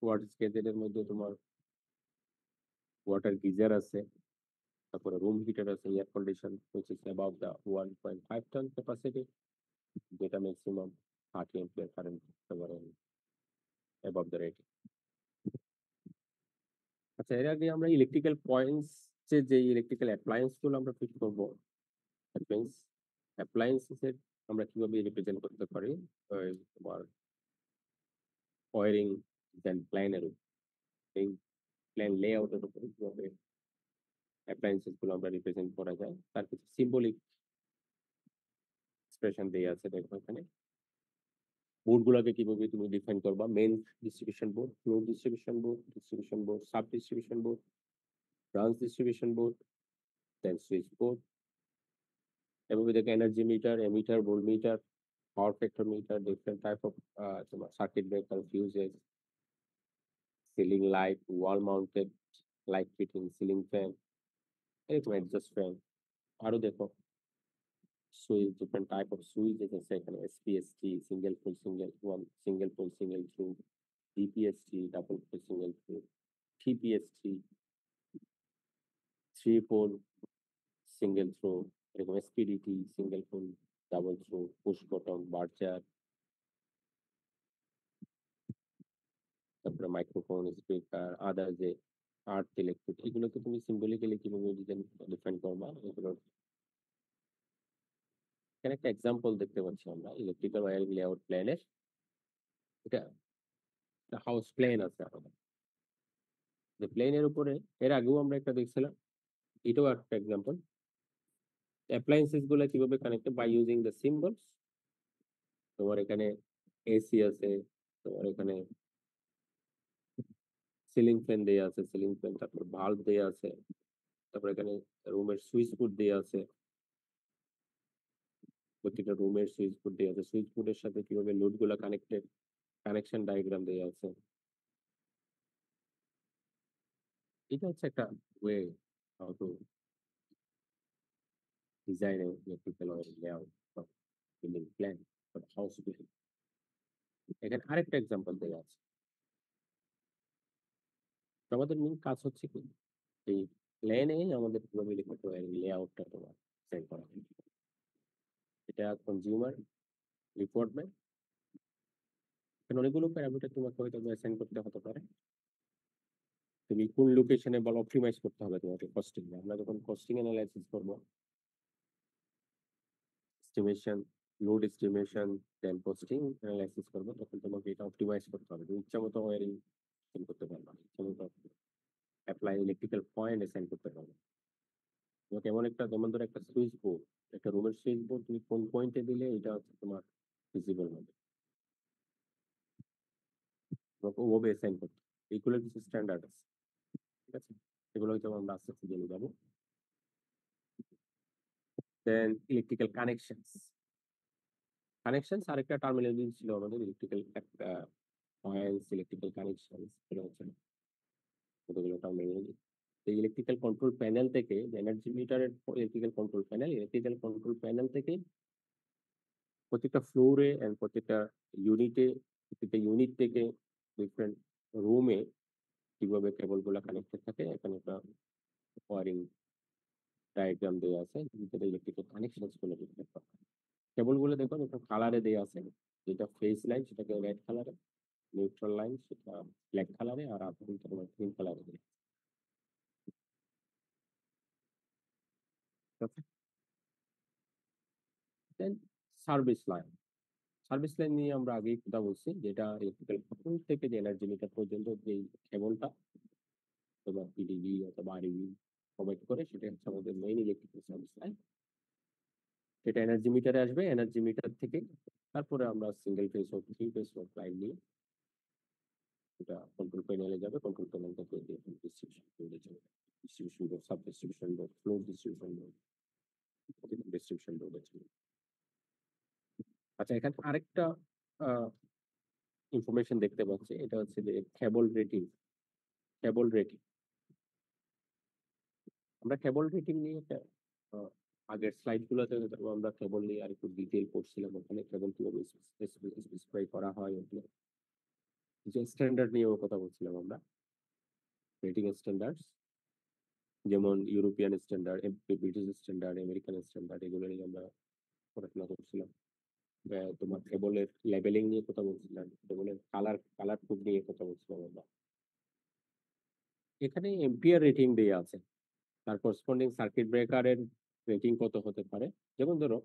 ওয়াটেজ গ্যাজেটের মধ্যে তোমার ওয়াটার গিজার আছে, তারপরে রুম হিটার আছে, air condition which is above the 1.5 ton capacity, যেটা ম্যাক্সিমাম 30 এম্পিয়ার কারেন্ট দিতে পারে above the rating। আচ্ছা, এর আগে আমরা ইলেকট্রিক্যাল পয়েন্টস যে ইলেকট্রিক্যাল অ্যাপ্লায়েন্স গুলো আমরা ফিট করবো, অ্যাপ্লায়েন্সেস এর আমরা কিভাবে রিপ্রেজেন্ট করতে পারি তোমার ওয়ারিং দেন প্ল্যানের উপর, এই প্ল্যান লেআউটের উপর কিভাবে অ্যাপ্লায়েন্সেস গুলো আমরা রিপ্রেজেন্ট করা যায়, তার কিছু সিম্বলিক এক্সপ্রেশন দেয়া আছে। দেখো এখানে বোর্ড গুলাকে কিভাবে তুমি ডিফাইন করবা: main distribution board, floor distribution board, sub distribution board, branch distribution board, then switch board. এভাবে দেখো energy meter, ammeter, voltmeter, power factor meter, different type of তোমার circuit breaker, fuses, ceiling light, wall mounted light fitting, ceiling fan, এরকম adjust fan. আরো দেখো switch, different type of switches আছে এখানে: SPST, single pole single one, single pole single throw, DPST, double pole single throw, টিপিএসটি, three pole single throw, এরকম SPDT, single pole double throw, push button, বার্চার, তারপরে microphone, speaker, আদার যে art electric, এগুলোকে তুমি symbolically কিভাবে define করবা এগুলো। এখানে একটা এক্সাম্পল দেখতে পাচ্ছি আমরা ইলেকট্রিক্যাল ওয়্যারিং লেআউট প্ল্যানের। এটা হাউস প্লেন আছে আমাদের, যে প্লেনের উপরে এর আগেও আমরা একটা দেখছিলাম, এটাও একটা এক্সাম্পল। অ্যাপ্লায়েন্সেস গুলো কিভাবে connected by using the symbols. তোমার এখানে এসি আছে, তোমার এখানে সিলিং ফ্যান দেয়া আছে, সিলিং ফ্যান, তারপর বাল্ব দেয়া আছে, তারপর এখানে রুমের সুইচ বোর্ড দেয়া আছে, প্রতিটা রুমের সুইচ বোর্ড দেয়া আছে, সুইচ বোর্ডের সাথে কিভাবে লোড গুলা কানেক্টেড, কানেকশন ডায়াগ্রাম দেয়া আছে। এটা হচ্ছে একটা way how to design A electrical layout for building plan for house building. এখানে আরেকটা এক্সাম্পল দেয়া আছে। তো আমাদের মূল কাজ হচ্ছে কি, এই প্ল্যানে আমাদের কিভাবে ইলেকট্রিক্যাল লেআউটটা তোমার সেট করা হয়। এটা কনজিউমার রিকোয়ারমেন্ট, এখানে অনেকগুলো প্যারামিটার তোমাকে হয়তো অ্যাসাইন করতে হতে পারে। তুমি কোন লোকেশনে বল অপটিমাইজ করতে হবে তোমাকে কস্টিং। আমরা যখন কস্টিং অ্যানালাইসিস করব, এস্টিমেশন, লোড এস্টিমেশন, দেন কস্টিং অ্যানালাইসিস করব, তখন তোমাকে এটা অপটিমাইজ করতে হবে। তুমি ইচ্ছামতো ওয়্যারিং করতে পারবা, ইচ্ছামতো অ্যাপ্লাই ইলেকট্রিক্যাল পয়েন্ট অ্যাসাইন করতে পারবে। তোমাকে এমন একটা, যেমন ধরো একটা সুইচ বোর্ড, একটা রুমের সুইচ বোর্ড তুমি কোন পয়েন্টে দিলে এটা হচ্ছে তোমার ভিজিবল হবে, তোমাকে ওভাবে অ্যাসাইন করতে হবে। এইগুলোর কিছু স্ট্যান্ডার্ড আছে, ঠিক আছে? এগুলো হয়তো আমরা আস্তে আস্তে জেনে যাবো। দেন ইলেকট্রিক্যাল কানেকশনস। কানেকশনস আরেকটা টার্মিনোলজি ছিল আমাদের, ইলেকট্রিক্যাল পয়েন্টস, ইলেকট্রিক্যাল কানেকশনস, এগুলো হচ্ছে কতগুলো টার্মিনোলজি। এই ইলেকট্রিক্যাল কন্ট্রোল প্যানেল থেকে, এনার্জি মিটারের ইলেকট্রিক্যাল কন্ট্রোল প্যানেল থেকে প্রত্যেকটা ফ্লোরে এন্ড প্রত্যেকটা ইউনিটে, প্রত্যেকটা ইউনিট থেকে ডিফারেন্ট রুমে কিভাবে কেবল গুলা কানেক্টেড থাকে, এখানে একটা ওয়ারিং ডায়াগ্রাম দেওয়া আছে, যেটা ইলেকট্রিক্যাল কানেকশনস গুলো ডিফাইন করা। কেবল গুলো দেখুন একটা কালারে দেওয়া আছে, যেটা ফেস লাইন সেটাকে রেড কালারে, নিউট্রাল লাইন সেটা ব্ল্যাক কালারে আর আভ্যন্তর তোমার গ্রিন কালারে। দেন সার্ভিস লাইন। সার্ভিস লাইন নিয়ে আমরা আগেই কথা বলছি, যেটা ইলেকট্রিক্যাল পোল থেকে যে এনার্জি মিটার পর্যন্ত যে কেবলটা তোমার পিডিবি অথবা আরইবি প্রোভাইড করে, সেটা হচ্ছে আমাদের মেইন ইলেকট্রিক্যাল সার্ভিস লাইন। সেটা এনার্জি মিটারে আসবে, এনার্জি মিটার থেকে তারপরে আমরা সিঙ্গেল ফেজ হোক, থ্রি ফেজ হোক লাইন নিয়ে এটা কন্ট্রোল প্যানেলে যাবে। কন্ট্রোল প্যানেল থেকে ডিস্ট্রিবিউশন বোর্ডে যাবে, distribution board, sub distribution board, floor distribution board, distribution বোর্ডে যাবে। আচ্ছা, এখানে আরেকটা ইনফরমেশন দেখতে পাচ্ছি, এটা হচ্ছে যে কেবল রেটিং। কেবল রেটিং, আমরা কেবল রেটিং নিয়ে একটা আগের স্লাইড গুলোতে আমরা কেবল নিয়ে আর একটু ডিটেল করছিলাম। ওখানে কেবল কিভাবে স্পেসিফাই করা হয়, ওগুলো যে স্ট্যান্ডার্ড নিয়েও কথা বলছিলাম আমরা, রেটিং স্ট্যান্ডার্ড, যেমন European standard, British standard, American standard, এগুলো নিয়ে আমরা পড়াশোনা করছিলাম। তোমার কেবলের লেবেলিং নিয়ে কথা বলছিলাম, কেবলের কালার কোড নিয়ে কথা বলছিলাম আমরা। এখানে এম্পিয়ার রেটিং দেয়া আছে, তার করসপন্ডিং সার্কিট ব্রেকারের রেটিং কত হতে পারে। যেমন ধরো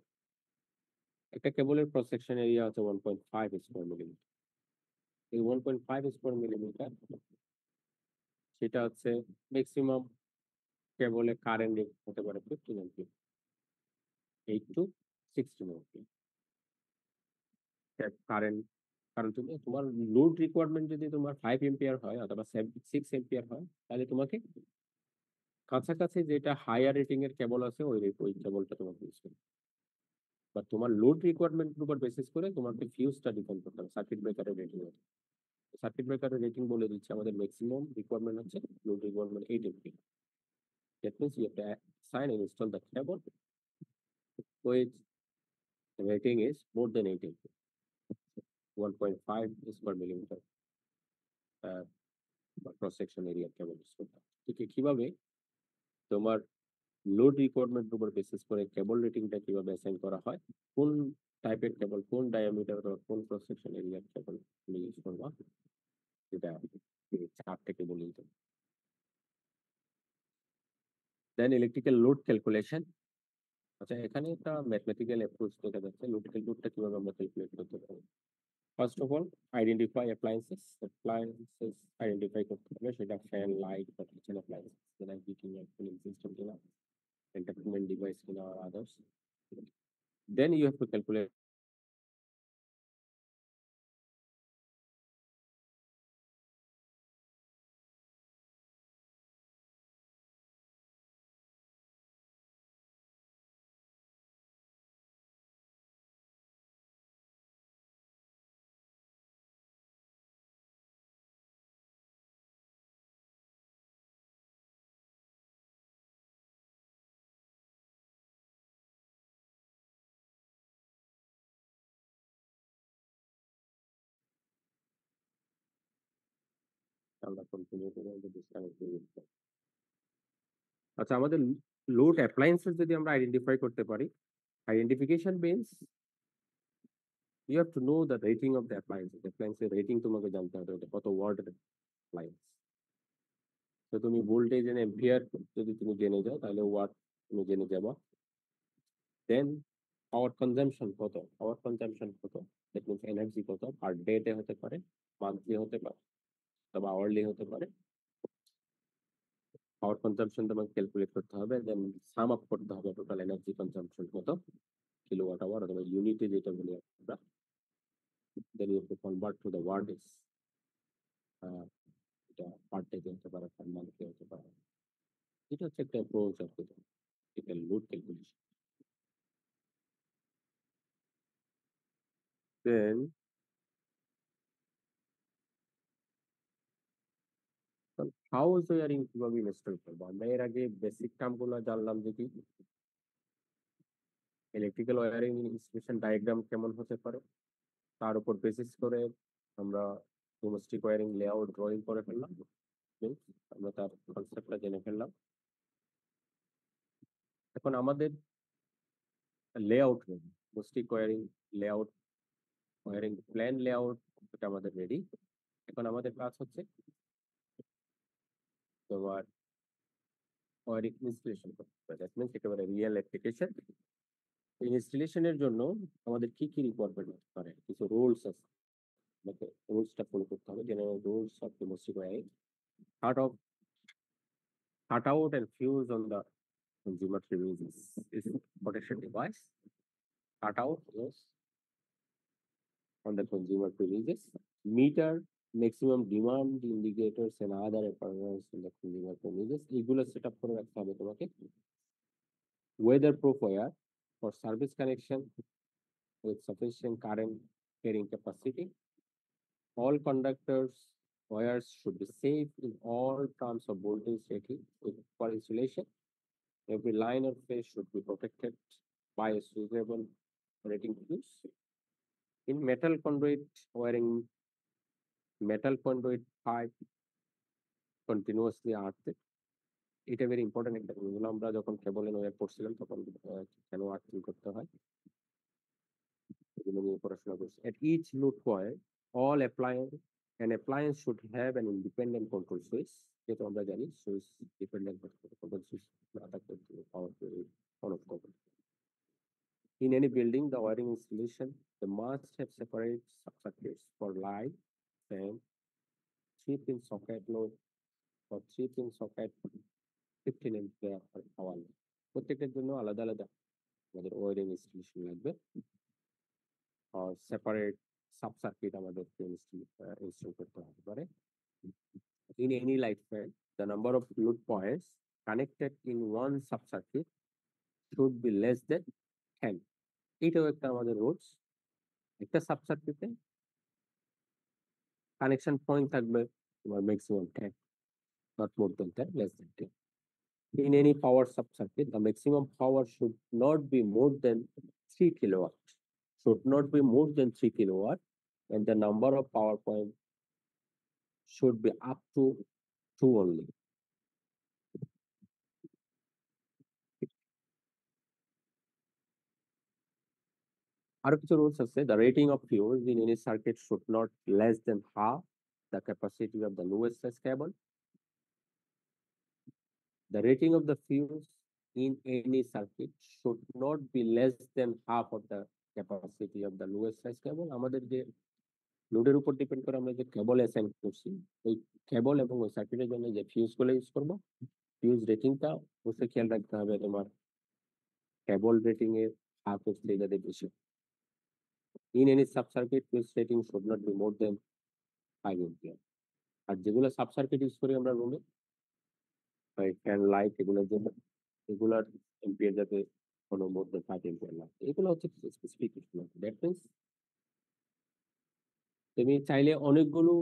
একটা কেবলের ক্রস সেকশন এরিয়া আছে 1.5 স্কয়ার মিলিমিটার। এই 1.5 স্কয়ার মিলিমিটার সেটা হচ্ছে ম্যাক্সিমাম কেবলে কারেন্ট হতে পারে 15 এম্পিয়ার, 8 to 16 এম্পিয়ার কারেন্ট। কারণ তুমি তোমার লোড রিকোয়ারমেন্ট যদি তোমার 5 এম্পিয়ার হয় অথবা 6 এম্পিয়ার হয়, তাহলে তোমাকে কাছাকাছি যেটা হায়ার রেটিং এর কেবল আছে ওই কেবলটা তোমাকে ইউজ করতে হবে। বা তোমার লোড রিকোয়ারমেন্টের উপর বেসিস করে তোমাকে ফিউজটা ডিফাইন করতে হবে সার্কিট ব্রেকারের রেটিং। সার্কিট ব্রেকারের রেটিং বলে দিচ্ছে আমাদের ম্যাক্সিমাম রিকোয়ারমেন্ট হচ্ছে load requirement 8 MP. That means you have to assign and install the cable which rating is more than 8 mp, 1.5 square millimeter cross section area cable use করতে হবে। ঠিক কিভাবে তোমার load requirement উপর বেসিস করে কেবল রেটিংটা কিভাবে assign করা হয়, কোন টাইপের কেবল, কোন ডায়ামিটার অথবা কোন ক্রস সেকশন এরিয়ার কেবল তুমি ইউজ করবা, যেটা চারটে কেবল ইউজ। দেন ইলেকট্রিক্যাল লোড ক্যালকুলেশন। আচ্ছা, এখানে একটা ম্যাথমেটিক্যাল অ্যাপ্রোচ দেখা যাচ্ছে লোডটা কিভাবে আমরা ক্যালকুলেট করতে পারি। First of all identify appliances identify করতে হবে, সেটা ফ্যান, লাইট বা কিচেন অ্যাপ্লায়েন্সেস, যেটা হিটিং এর কুলিং সিস্টেম কিনা, এন্টারটেইনমেন্ট ডিভাইস কিনা আর others. Then you have to calculate আমরা কন্টিনিউ করে আমাদের ডিসকানেক্ট করে দিতে পারি। আচ্ছা, আমাদের লোড অ্যাপ্লায়েন্সেস যদি আমরা আইডেন্টিফাই করতে পারি, identification means you have to know the rating of the অ্যাপ্লায়েন্সের রেটিং তোমাকে জানতে হবে, এটা কত ওয়াটের অ্যাপ্লায়েন্স। তো তুমি ভোল্টেজ এন্ড এম্পিয়ার যদি তুমি জেনে যাও তাহলে ওয়াট তুমি জেনে যাবা। দেন পাওয়ার কনজাম্পশন কত, দ্যাট মিন্স এনার্জি কত পার ডে তে হতে পারে, মান্থলি হতে পারে অথবা আওয়ারলি হতে পারে। পাওয়ার কনজাম্পশন তোমাকে ক্যালকুলেট করতে হবে, দেন সাম আপ করতে হবে টোটাল এনার্জি কনজাম্পশন কত কিলোওয়াট আওয়ার অথবা ইউনিটে যেটা বলি আমরা। Then you have to convert to the wattage, এটা পার ডে হতে পারে, পার মান্থলি হতে পারে। এটা হচ্ছে একটা অ্যাপ্রোচ আর কি, এটা লোড ক্যালকুলেশন। দেন হাউস ওয়ারিং কিভাবে ইনস্টল করবো, আমরা এর আগে বেসিক টার্ম গুলো জানলাম যে কি ইলেকট্রিক্যাল ওয়ারিং ইনস্টলেশন ডায়াগ্রাম কেমন হতে পারে, তার উপর বেসিস করে আমরা ডোমেস্টিক ওয়ারিং লেআউট ড্রয়িং করে ফেললাম। Means আমরা তার কনসেপ্টটা জেনে ফেললাম। এখন আমাদের layout ready, domestic wiring layout, wiring plan layout, এটা আমাদের রেডি। এখন আমাদের কাজ হচ্ছে তোমার ওয়ারিং ইনস্টলেশন করতে হবে। দ্যাট মিনস একেবারে রিয়েল অ্যাপ্লিকেশন। ইনস্টলেশনের জন্য আমাদের কি কি রিকোয়ারমেন্ট হতে পারে, কিছু রুলস আছে, আমাকে রুলসটা ফলো করতে হবে। General rules of domestic wiring: cut off, cut out and fuse on the consumer premises is protection device. Cut out, yes, on the consumer premises. Meter, maximum demand indicators and other apparatus on the consumer premises. এগুলো set up করে রাখতে হবে তোমাকে। Weatherproof wire for service connection with sufficient current carrying capacity. All conductors wires should be safe in all terms of voltage rating with for insulation. Every line or phase should be protected by a suitable rating fuse. In metal conduit wiring, metal conduit pipe continuously earthed. এটা very important একটা জিনিস। আমরা যখন কেবল wire পড়ছিলাম তখন কেন earthing করতে হয় এগুলো নিয়ে পড়াশোনা করছি। At each loop coil, all appliance should have an independent control switch. যেটা আমরা জানি সুইচ ডিপেন্ডেন্ট কন্ট্রোল সুইচ না থাকলে পাওয়ার অন অফ করবে। In any building, the wiring installation, they must have separate subcircuits for light, fan, 3-pin socket load or 3-pin socket 15 ampere per hour. প্রত্যেকটার জন্য আলাদা আলাদা আমাদের ওয়ারিং ইনস্টলেশন লাগবে, আর separate সাবসার্কিট আমাদেরকে ইনস্টল করতে হতে পারে। In any light fan, the number of load points connected in one subcircuit should be less than 10. এটাও একটা আমাদের রুলস। একটা সাবসার্কিটে কানেকশন পয়েন্ট থাকবে তোমার maximum 10, not more than 10, less than 10. In any power subcircuit, the maximum power should not be more than 3 kilowatt. Should not be more than 3 kilowatt, and the number of power point should be up to 2 only. আরো কিছু rules আছে। The rating of fuse in any circuit should not less than half the capacity of the lowest size cable. The rating of the fuse in any circuit should not be less than half of the capacity of the lowest size cable. আমাদের যে লোডের উপর depend করে আমরা যে কেবল assign করছি, ওই কেবল এবং ওই সার্কিটের জন্য যে ফিউজ গুলো ইউজ করবো, ফিউজ রেটিংটা অবশ্যই খেয়াল রাখতে হবে। তোমার কেবল রেটিং এর হাফ হচ্ছে যাদের বেশি। In any sub circuit fuse rating should not be more than 5 ampere. আর যেগুলো সাব সার্কিট ইউজ করি আমরা রুমে, ফ্যান লাইট, এগুলোর জন্য এগুলার এম্পিয়ার যাতে কোনো মোর দেন 5 এম্পিয়ার না, এগুলো হচ্ছে স্পেসিফিকেশন। দ্যাট মিনস তুমি চাইলে অনেকগুলো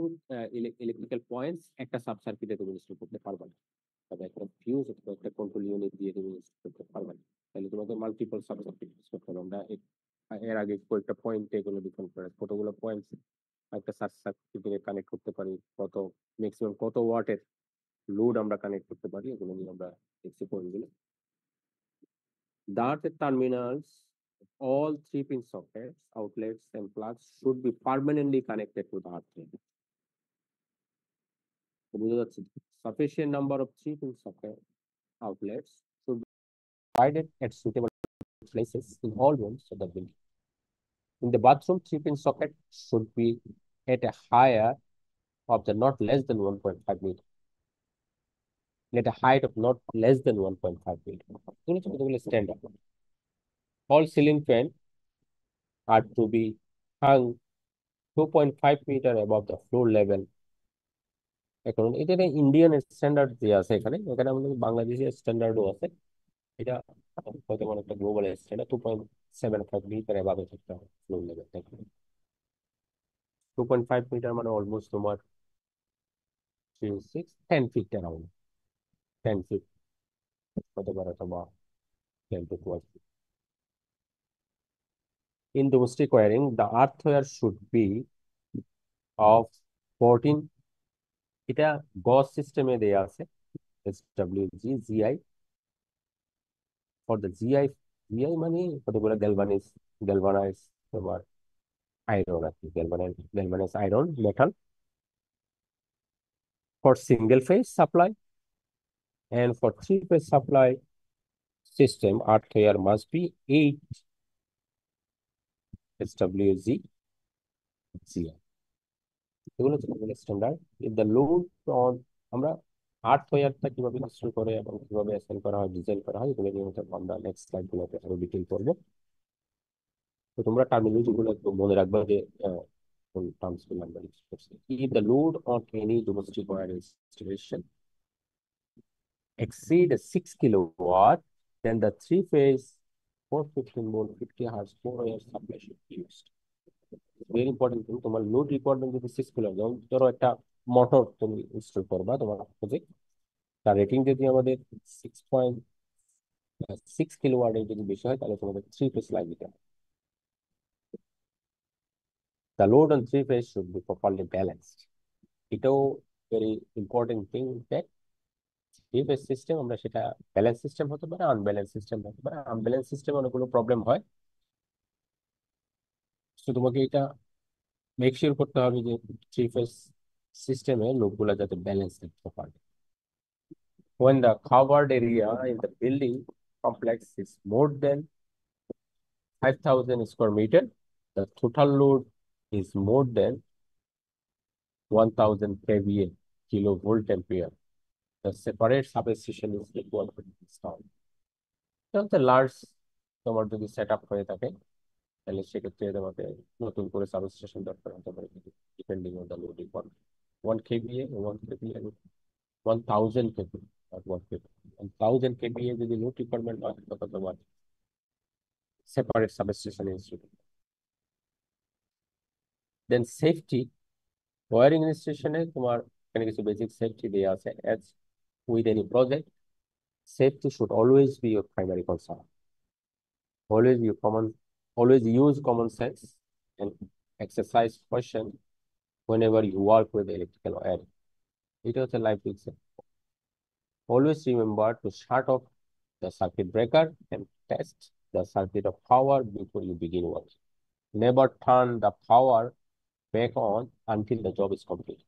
ইলেকট্রিক্যাল পয়েন্টস একটা সাব সার্কিটে তুমি ইনস্টল করতে পারবে না, তবে একটা ফিউজ অথবা একটা কন্ট্রোল ইউনিট দিয়ে তুমি ইনস্টল করতে পারবে না। তাহলে তোমাকে মাল্টিপল সাব সার্কিট ইউজ করতে হবে। আমরা এর আগে কয়েকটা পয়েন্টে এগুলো ডিফাইন করে কতগুলো পয়েন্টস একটা সাব সার্কিটে কানেক্ট করতে পারি, কত ম্যাক্সিমাম কত ওয়াটের লোড আমরা কানেক্ট করতে পারি, এগুলো নিয়ে আমরা দেখছি পয়েন্টগুলো। The earth terminals, all 3-pin sockets, outlets, and plugs should be permanently connected to the earth. বোঝা যাচ্ছে? Sufficient number of 3-pin socket outlets should be provided at suitable places in all rooms of the building. In the bathroom, 3-pin socket should be at a higher of the not less than 1.5 meter. At a height of not less than 1.5 meter. Standard. All ceiling fan are to be hung 2.5 meter above the floor level. এখন এটা Indian standard দিয়ে আছে, এখানে এখানে আমাদের বাংলাদেশি স্ট্যান্ডার্ডও আছে। এটা হয়তো কোনো একটা গ্লোবাল স্ট্যান্ডার্ড 2.75 মিটার এভাবে থাকতে হবে ফ্লোর লেভেল থেকে। 2.5 মিটার মানে অলমোস্ট তোমার 10 ফিট অ্যারাউন্ড, 10 ফিট হতে পারে অথবা 10 to 12 feet. In domestic wiring, the earth wire should be of 14, এটা গস সিস্টেমে দেয়া আছে SWG GI। for the GI মানে কতগুলো গ্যালভানাইজ তোমার আয়রন আর কি, galvanise iron metal for single phase supply, and for three phase supply system, earth wire must be 8 SWZ 0. এগুলো হচ্ছে standard. If the load on, আমরা আর্থ ওয়্যারটা কিভাবে ইনস্টল করে এবং কিভাবে অ্যাসাইন করা হয়, ডিজাইন করা হয়, এগুলো নিয়ে হচ্ছে আমরা নেক্সট স্লাইড গুলোতে আরো ডিটেল করবো। তো তোমরা টার্মিনোলজি গুলো একটু মনে রাখবে যে কোন টার্মস গুলো আমরা ইউজ করছি। If the load on any domestic wire installation exceed 6 kilowatt, then the three phase 415 volt 50 hertz 4 wire supply should be used. Very important thing, তোমার লোড রিকোয়ারমেন্ট যদি 6 কিলো, যেমন ধরো একটা মোটর তুমি ইনস্টল করবা তোমার প্রজেক্ট, তার রেটিং যদি আমাদের 6.6 কিলোওয়াটের যদি বেশি হয়, তাহলে তোমাদের থ্রি ফেজ লাইন দিতে হবে। The load on three phase should be properly balanced. এটাও very important thing that three phase system, আমরা সেটা ব্যালেন্স সিস্টেম হতে পারে, আনব্যালেন্স সিস্টেম হতে পারে। আনব্যালেন্স সিস্টেম অনেকগুলো প্রবলেম হয়, তো তোমাকে এটা মেক শিওর করতে হবে যে থ্রি ফেজ সিস্টেমে লোডগুলো যাতে ব্যালেন্স থাকতে পারে। When the covered area in the building complex is more than 5,000 square meter, the total load is more than 1,000 kVA, kilovolt ampere. The separate substation is required for this install. The large তোমার যদি set up হয়ে থাকে, তাহলে সেক্ষেত্রে তোমাকে নতুন করে substation দরকার হতে পারে, depending on the load requirement. 1 kVA, 1 kVA, 1,000 kVA, or 1 kVA, 1,000 kVA যদি লোড রিকোয়ারমেন্ট হয়, তখন তোমার separate substation is required. Then safety, wiring installation এ তোমার এখানে কিছু বেসিক সেফটি দেওয়া আছে। as with any project, safety should always be your primary concern. Always you common, always use common sense and exercise caution whenever you work with electrical wiring. এটা হচ্ছে life risk. Always remember to shut off the circuit breaker and test the circuit of power before you begin work. Never turn the power back on until the job is complete.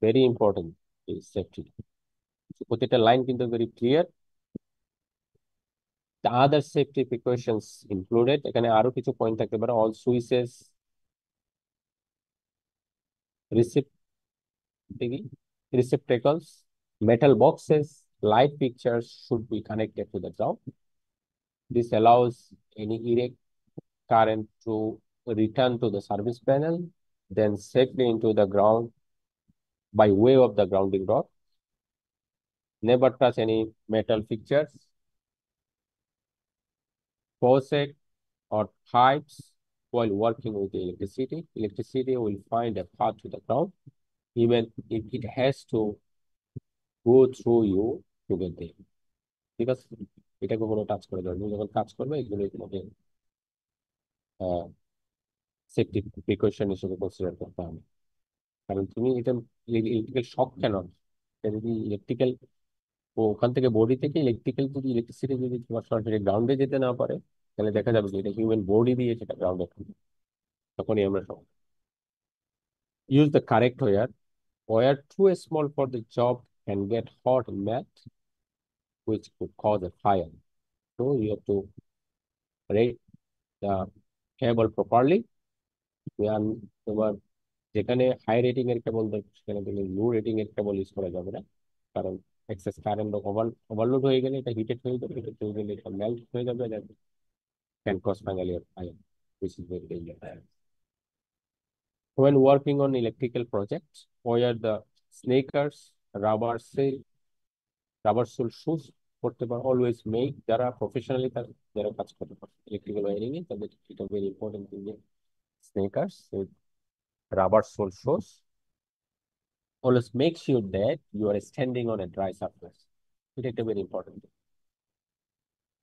Very important is safety. প্রত্যেকটা line কিন্তু very clear. The other safety precautions included, এখানে আরো কিছু point থাকতে পারে। all switches, receptacles, metal boxes, light fixtures should be connected to the ground. This allows any direct current to return to the service panel, then safely into the ground by way of the grounding rod. Never touch any metal fixtures, faucet, or pipes while working with the electricity. Electricity will find a path to the ground, even if it has to go through you to get there. ঠিক আছে, এটা কখনো touch করে দেবে, তুমি যখন কাজ করবে এগুলো তোমাকে সেফটি প্রিকশন হিসেবে কনসিডার করতে হবে। কারণ তুমি এটা ইলেকট্রিক্যাল শক কেন, এটা যদি ইলেকট্রিক্যাল ওখান থেকে বডি থেকে ইলেকট্রিক্যাল যদি ইলেকট্রিসিটি যদি তোমার সরাসরি গ্রাউন্ডে যেতে না পারে, তাহলে দেখা যাবে যে এটা হিউম্যান বডি দিয়ে সেটা গ্রাউন্ডে থাকবে, তখনই আমরা সব। Use the correct wire, wire too small for the job can get hot and melt which could cause a fire. So you have to rate the cable properly. তোমার যেখানে হাই রেটিং এর কেবল সেখানে তুমি লো রেটিং এর কেবল use করা যাবে না, কারণ এক্সেস কারেন্ট ওভারলোড হয়ে গেলে এটা হিটেড হয়ে যাবে, হিটেড হয়ে গেলে এটা মেল্ট হয়ে যাবে, that can cause finally a fire, which is very dangerous. When working on electrical projects, wire the snakers, rubber sole shoes করতে পারো। অলওয়েজ মেক, যারা প্রফেশনালি যারা কাজ করতে পারে ইলেকট্রিক্যাল ওয়্যারিং এ, তাদের এটা very important thing, sneakers, rubber soul shoes. Always make sure that you are standing on a dry surface. It's a very important thing.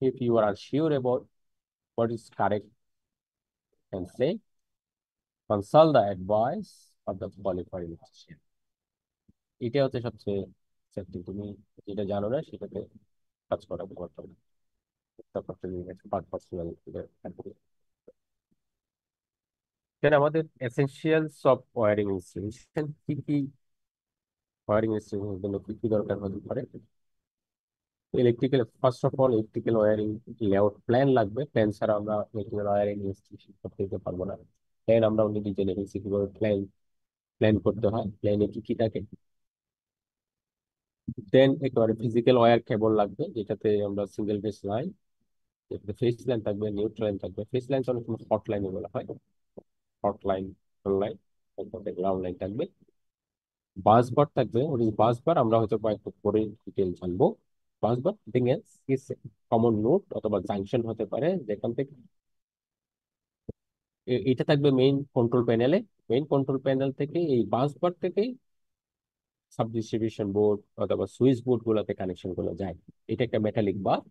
If you are unsure about what is correct and say, consult the advice of the qualified electrician. এটা হচ্ছে সবচেয়ে safety, তুমি যেটা জানো না সেটাতে কাজ করা করতে হবে। আমাদের এসেনশিয়ালস অফ ওয়্যারিং ইনস্টলেশন কি কি ওয়ারিং ইনস্টলেশনের জন্য কি কি দরকার হতে পারে? Electrical, first of all electrical wiring layout plan লাগবে। প্ল্যান ছাড়া আমরা ইলেকট্রিক্যাল ওয়ারিং ইনস্টলেশন করতে দিতে পারবো না। প্ল্যান আমরা অলরেডি জেনে গেছি কিভাবে প্ল্যান প্ল্যান করতে হয়, প্ল্যানে কি কি থাকে। দেন একেবারে ফিজিক্যাল ওয়্যার কেবল লাগবে, যেটাতে আমরা সিঙ্গেল ফেজ লাইন, যেটাতে ফেজ লাইন থাকবে, নিউট্রাল লাইন থাকবে। ফেজ লাইন অনেক সময় হট লাইনে বলা হয়, hot line, line, ground line থাকবে। বাস বার থাকবে, ওই বাস বার আমরা হয়তো বা একটু পরে ডিটেল জানবো। বাস বার কমন নোড অথবা জাংশন হতে পারে, যেখান থেকে এটা থাকবে মেইন কন্ট্রোল প্যানেলে। মেইন কন্ট্রোল প্যানেল থেকে এই বাস বার থেকে সাব ডিস্ট্রিবিউশন বোর্ড অথবা সুইচ বোর্ড গুলোতে কানেকশন গুলো যায়। এটা একটা মেটালিক বার,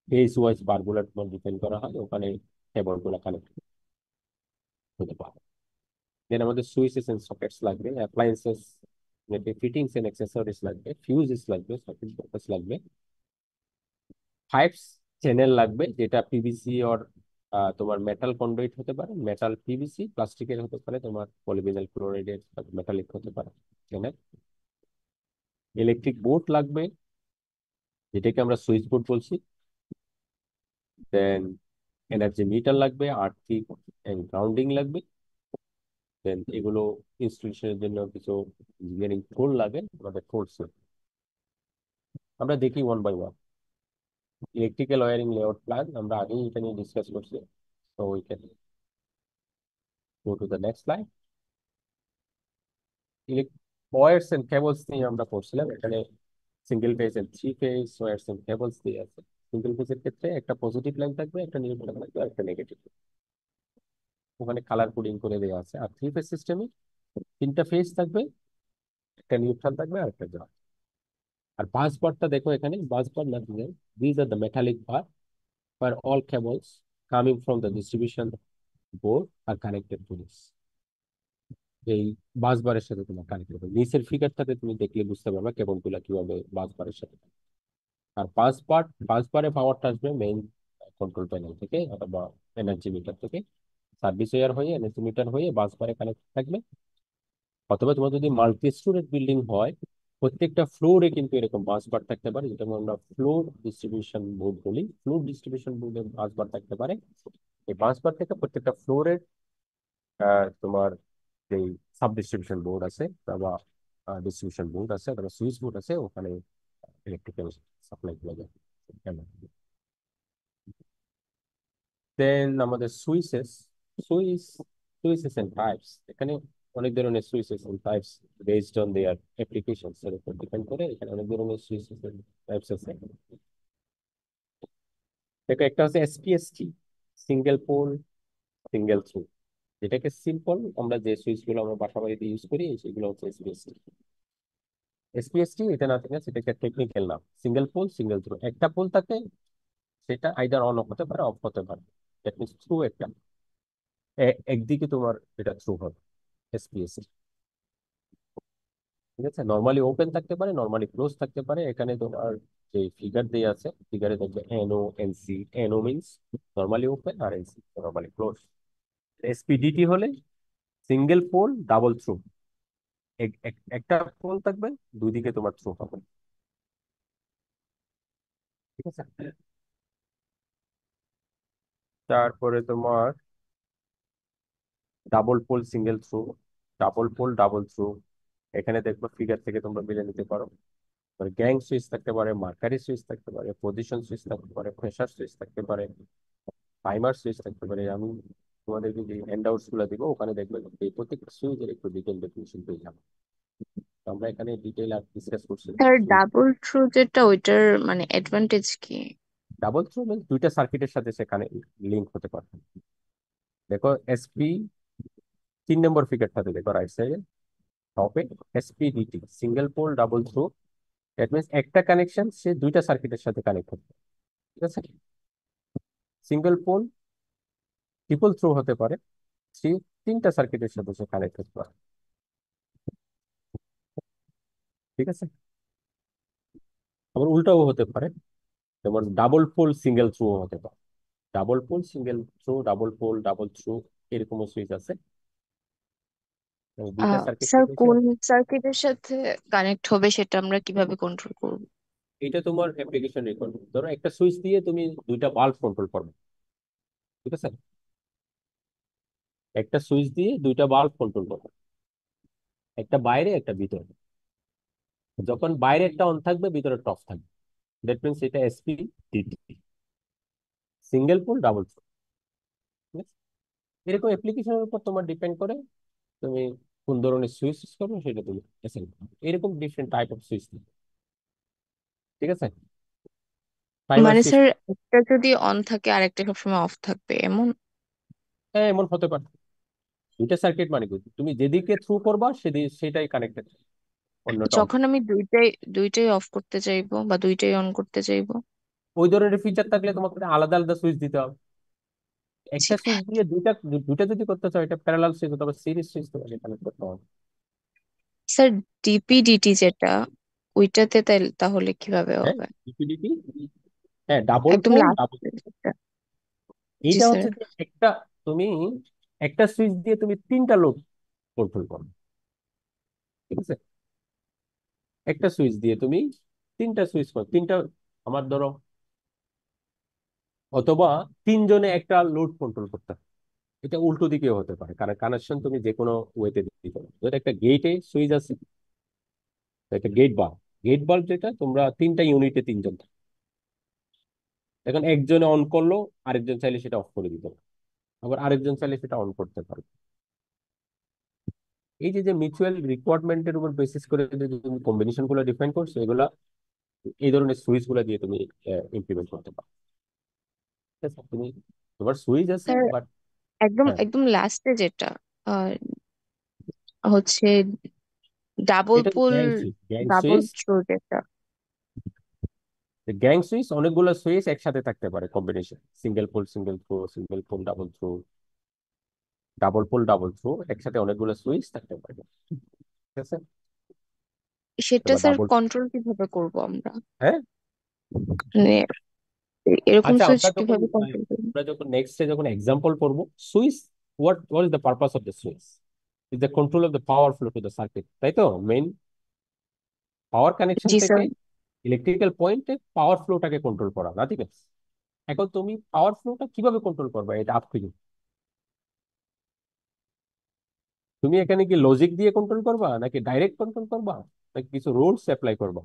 ফেজ ওয়াইজ বার গুলোর উপর ডিপেন্ড করা হয়, ওখানে কেবল গুলো কানেক্ট হতে পারে। দেন আমাদের সুইচেস এন্ড সকেটস লাগবে, অ্যাপ্লায়েন্সেস ফিটিংস এন্ড অ্যাক্সেসরিজ লাগবে, ফিউজেস লাগবে, সকেট বক্স লাগবে, পাইপস চ্যানেল লাগবে, যেটা পিভিসি অর তোমার মেটাল কন্ডুইট হতে পারে, মেটাল পিভিসি, প্লাস্টিকের হতে পারে, তোমার পলিভিনাইল ক্লোরাইডের, মেটালিক হতে পারে চ্যানেল। ইলেকট্রিক বোর্ড লাগবে, যেটাকে আমরা সুইচ বোর্ড বলছি। দেন এনার্জি মিটার লাগবে, আর্থিং এন্ড গ্রাউন্ডিং লাগবে। দেন এগুলো ইনস্টলেশনের জন্য কিছু ইঞ্জিনিয়ারিং টুল লাগে, আমাদের টুলস। আমরা দেখি one by one. Electrical wiring layout plan আমরা আগেই এটা নিয়ে ডিসকাস করছি, তো we can go to the next slide. Wires and cables নিয়ে আমরা পড়ছিলাম, এখানে single phase and three phase wires and cables দিয়ে আছে। সিঙ্গেল ফেজের ক্ষেত্রে একটা পজিটিভ লাইন থাকবে, একটা নিউট্রাল থাকবে, আর একটা নেগেটিভ, ওখানে কালার কোডিং করে দেওয়া আছে। আর থ্রি ফেজ সিস্টেমে তিনটা ফেজ থাকবে, একটা নিউট্রাল থাকবে আর একটা গ্রাউন্ড। আর বাস বারটা দেখো, এখানে bus bar nothing else, this are the metallic bar where all cables coming from the distribution board are connected to this। এই বাস বারের সাথে তোমার কানেক্ট হবে, নিচের ফিগারটাতে তুমি দেখলে বুঝতে পারবে কেবল গুলা কিভাবে বাস বারের সাথে। আর বাস বারে পাওয়ারটা আসবে মেইন কন্ট্রোল প্যানেল থেকে অথবা এনার্জি মিটার থেকে, সার্ভিস ওয়্যার হয়ে এনার্জি মিটার হয়ে বাস বারে কানেক্ট থাকবে। অথবা তোমার যদি মাল্টি স্টোরেজ বিল্ডিং হয়, প্রত্যেকটা ফ্লোরে কিন্তু এরকম বাস বার থাকতে পারে, যেটা আমরা ফ্লোর ডিস্ট্রিবিউশন বোর্ড বলি। ফ্লোর ডিস্ট্রিবিউশন বোর্ডে বাস বার থাকতে পারে। এই বাস বার থেকে প্রত্যেকটা ফ্লোরের তোমার যেই সাব ডিস্ট্রিবিউশন বোর্ড আছে বা ডিস্ট্রিবিউশন বোর্ড আছে অথবা সুইচ বোর্ড আছে, ওখানে ইলেকট্রিক্যাল সাপ্লাই গুলো যায়। দেন আমাদের সুইচেস এন্ড টাইপস, এখানে অনেক ধরনের switches and types based on their applications এর উপর ডিপেন্ড করে, এখানে অনেক ধরনের সুইচেস এন্ড টাইপস আছে। দেখো, একটা হচ্ছে SPST, single pole single throw, যেটাকে সিম্পল আমরা যে সুইচ গুলো আমরা বাসা বাড়িতে ইউজ করি সেগুলো হচ্ছে এসপিএসটি। এসপিএসটি এটা না ঠিক আছে, এটা একটা টেকনিক্যাল নাম। সিঙ্গেল পোল সিঙ্গেল থ্রু, একটা পোল থাকে, সেটা আইদার অন হতে পারে অফ হতে পারে, দ্যাট মিনস থ্রু একটা, একদিকে তোমার এটা থ্রু হবে এসপিএসটি। ঠিক আছে, নর্মালি ওপেন থাকতে পারে, নর্মালি ক্লোজ থাকতে পারে। এখানে তোমার যে ফিগার দিয়ে আছে, ফিগারে দেখবে NO NC. NO means normally open, আর এনসি নর্মালি ক্লোজ। এসপিডিটি হলে সিঙ্গেল পোল ডাবল থ্রু, একটা পোল থাকবে, দুই দিকে তোমার থ্রু হবে। ঠিক আছে, তারপরে তোমার double pole single throw, double pole double throw. এখানে দেখবো ফিগার থেকে তোমরা মিলে নিতে পারো। গ্যাং সুইচ থাকতে পারে, মার্কারি সুইচ থাকতে পারে, পজিশন সুইচ থাকতে পারে, প্রেসার সুইচ থাকতে পারে, টাইমার সুইচ থাকতে পারে। আমি তোমাদেরকে যে হ্যান্ড আউটস গুলো দিব, ওখানে দেখবে এই প্রত্যেকটা সুইচের একটু ডিটেল ডেফিনিশন পেয়ে যাবে। তো আমরা এখানে ডিটেল আর ডিসকাস করছি না। স্যার, ডাবল থ্রু যেটা ওইটার মানে অ্যাডভান্টেজ কি? ডাবল থ্রু মিনস দুইটা সার্কিটের সাথে সেখানে লিংক হতে পারে। দেখো এসপি, 3 নম্বর ফিগারটাতে দেখো রাইট সাইডে টপে, SPDT single pole double throw, that means একটা কানেকশন সে দুইটা সার্কিটের সাথে কানেক্ট হতে পারে। ঠিক আছে, সিঙ্গেল পোল ট্রিপল থ্রু হতে পারে, সে তিনটা সার্কিটের সাথে সে কানেক্ট হতে পারে। ঠিক আছে, আবার উল্টাও হতে পারে, যেমন ডাবল পোল সিঙ্গেল থ্রু হতে পারে। Double pole single throw, double pole double throw, এরকম সুইচ আছে। দুইটা সার্কিট স্যার থেকে কোন সার্কিটের সাথে কানেক্ট হবে সেটা আমরা কিভাবে কন্ট্রোল করব? এটা তোমার অ্যাপ্লিকেশন রেকর্ড। ধরো একটা সুইচ দিয়ে তুমি দুইটা বাল্ব কন্ট্রোল করবে, ঠিক আছে? একটা সুইচ দিয়ে দুইটা বাল্ব কন্ট্রোল করবে, একটা বাইরে একটা ভিতরে। যখন বাইরে একটা অন থাকবে ভিতরে অফ থাকবে, দ্যাট মিনস এটা SP DT, single pole double pole. এরকম অ্যাপ্লিকেশনের উপর তোমার ডিপেন্ড করে তুমি কোন ধরনের সুইচ ইউজ করবে সেটা তুমি অ্যাসাইন করবে। এরকম ডিফারেন্ট টাইপ অফ সুইচ, ঠিক আছে? টাইমার মানে সুইচ, স্যার একটা যদি অন থাকে আর একটা সবসময় অফ থাকবে এমন? হ্যাঁ এমন হতে পারে। দুইটা সার্কিট মানে কি, তুমি যেদিকে থ্রু করবা সেটাই কানেক্টেড, অন্যটা অন। যখন আমি দুইটাই দুইটাই অফ করতে চাইবো বা দুইটাই অন করতে চাইবো? ওই ধরনের ফিচার থাকলে তোমাকে আলাদা আলাদা সুইচ দিতে হবে। একটা সুইচ দিয়ে দুইটা, দুইটা যদি করতে চাও এটা প্যারালাল সুইচ অথবা সিরিজ সুইচ তোমাকে কানেক্ট করতে হবে। স্যার ডিপিডিটি যেটা, ওইটাতে তাহলে কিভাবে হ্যাঁ, হবে? ইউটিলিটি, হ্যাঁ ডাবল একদম পোল ডাবল। লাস্ট যেটা। জি এইটা স্যার। হচ্ছে যে একটা, তুমি একটা সুইচ দিয়ে তুমি তিনটা লোড কন্ট্রোল করো, ঠিক আছে? একটা সুইচ দিয়ে তুমি তিনটা সুইচ করো, তিনটা, আমার ধরো, অথবা তিনজনে একটা লোড কন্ট্রোল করতে হবে। এটা উল্টো দিকেও হতে পারে, কারণ কানেকশন তুমি যে কোনো ওয়েতে দিতে পারো। ধরো একটা গেটে সুইচ আছে, একটা গেট বাল্ব, গেট বাল্ব যেটা তোমরা তিনটা ইউনিটে তিনজন থাকো। এখন একজনে অন করলো, আরেকজন চাইলে সেটা অফ করে দিতে পারে, আবার আরেকজন চাইলে সেটা অন করতে পারবে। এই যে যে মিউচুয়াল রিকোয়ারমেন্টের উপর বেসিস করে যে তুমি কম্বিনেশন গুলো ডিফাইন করছো, এগুলা এই ধরনের সুইচ গুলা দিয়ে তুমি ইমপ্লিমেন্ট করতে পারো, ঠিক আছে? তুমি, তোমার সুইচ আছে স্যার বাট, একদম হ্যাঁ একদম লাস্টে যেটা আহ, হচ্ছে ডাবল এটা pole, gang switch, gang double switch. Throw যেটা। গ্যাং সুইচ অনেকগুলো সুইচ একসাথে থাকতে পারে, combination, single pole single throw, single pole double throw, double pole double throw, একসাথে অনেকগুলো সুইচ থাকতে পারে, ঠিক আছে? সেটা এবার স্যার ডাবল, কন্ট্রোল কিভাবে করব আমরা? হ্যাঁ। মানে এরকম আচ্ছা, সুইচ আমরা যখন কিভাবে কন্ট্রোল করব? আমরা যখন নেক্সটে যখন এক্সাম্পল পড়বো, switch, what is the purpose of the switch? Is the control of the power flow to the circuit, তাই তো? মেইন পাওয়ার কানেকশন জি থেকে স্যার। ইলেকট্রিক্যাল পয়েন্টে পাওয়ার ফ্লোটাকে কন্ট্রোল করা, নাথিং এলস। এখন তুমি পাওয়ার ফ্লোটা কিভাবে কন্ট্রোল করবে, এটা আপ টু ইউ। তুমি এখানে কি লজিক দিয়ে কন্ট্রোল করবা, নাকি ডাইরেক্ট কন্ট্রোল করবা, নাকি কিছু রুলস অ্যাপ্লাই করবা,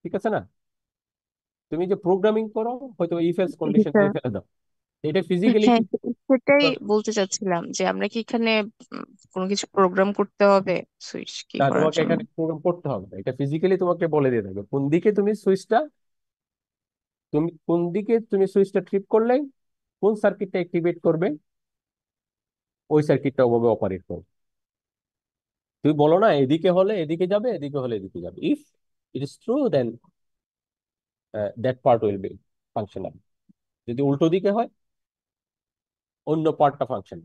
ঠিক আছে না? তুমি যে প্রোগ্রামিং করো, হয়তো if else G condition sir. দিয়ে ফেলে দাও, এটা ফিজিক্যালি হ্যাঁ, কি সেটাই বলতে চাচ্ছিলাম যে আমরা কি এখানে কোনো কিছু প্রোগ্রাম করতে হবে সুইচ কি না, করার তোমাকে জন্য? এখানে প্রোগ্রাম করতে হবে না, এটা ফিজিক্যালি তোমাকে বলে দিয়ে দেবে কোন দিকে তুমি সুইচটা, তুমি কোন দিকে তুমি সুইচটা ট্রিপ করলে কোন সার্কিটটা অ্যাক্টিভেট করবে, ওই সার্কিটটা ওভাবে অপারেট করবে। তুমি বলো না এদিকে হলে এদিকে যাবে, এদিকে হলে এদিকে যাবে, if it is true then that part will be functional. যদি উল্টো দিকে হয়, অন্য পার্টটা ফাংশন,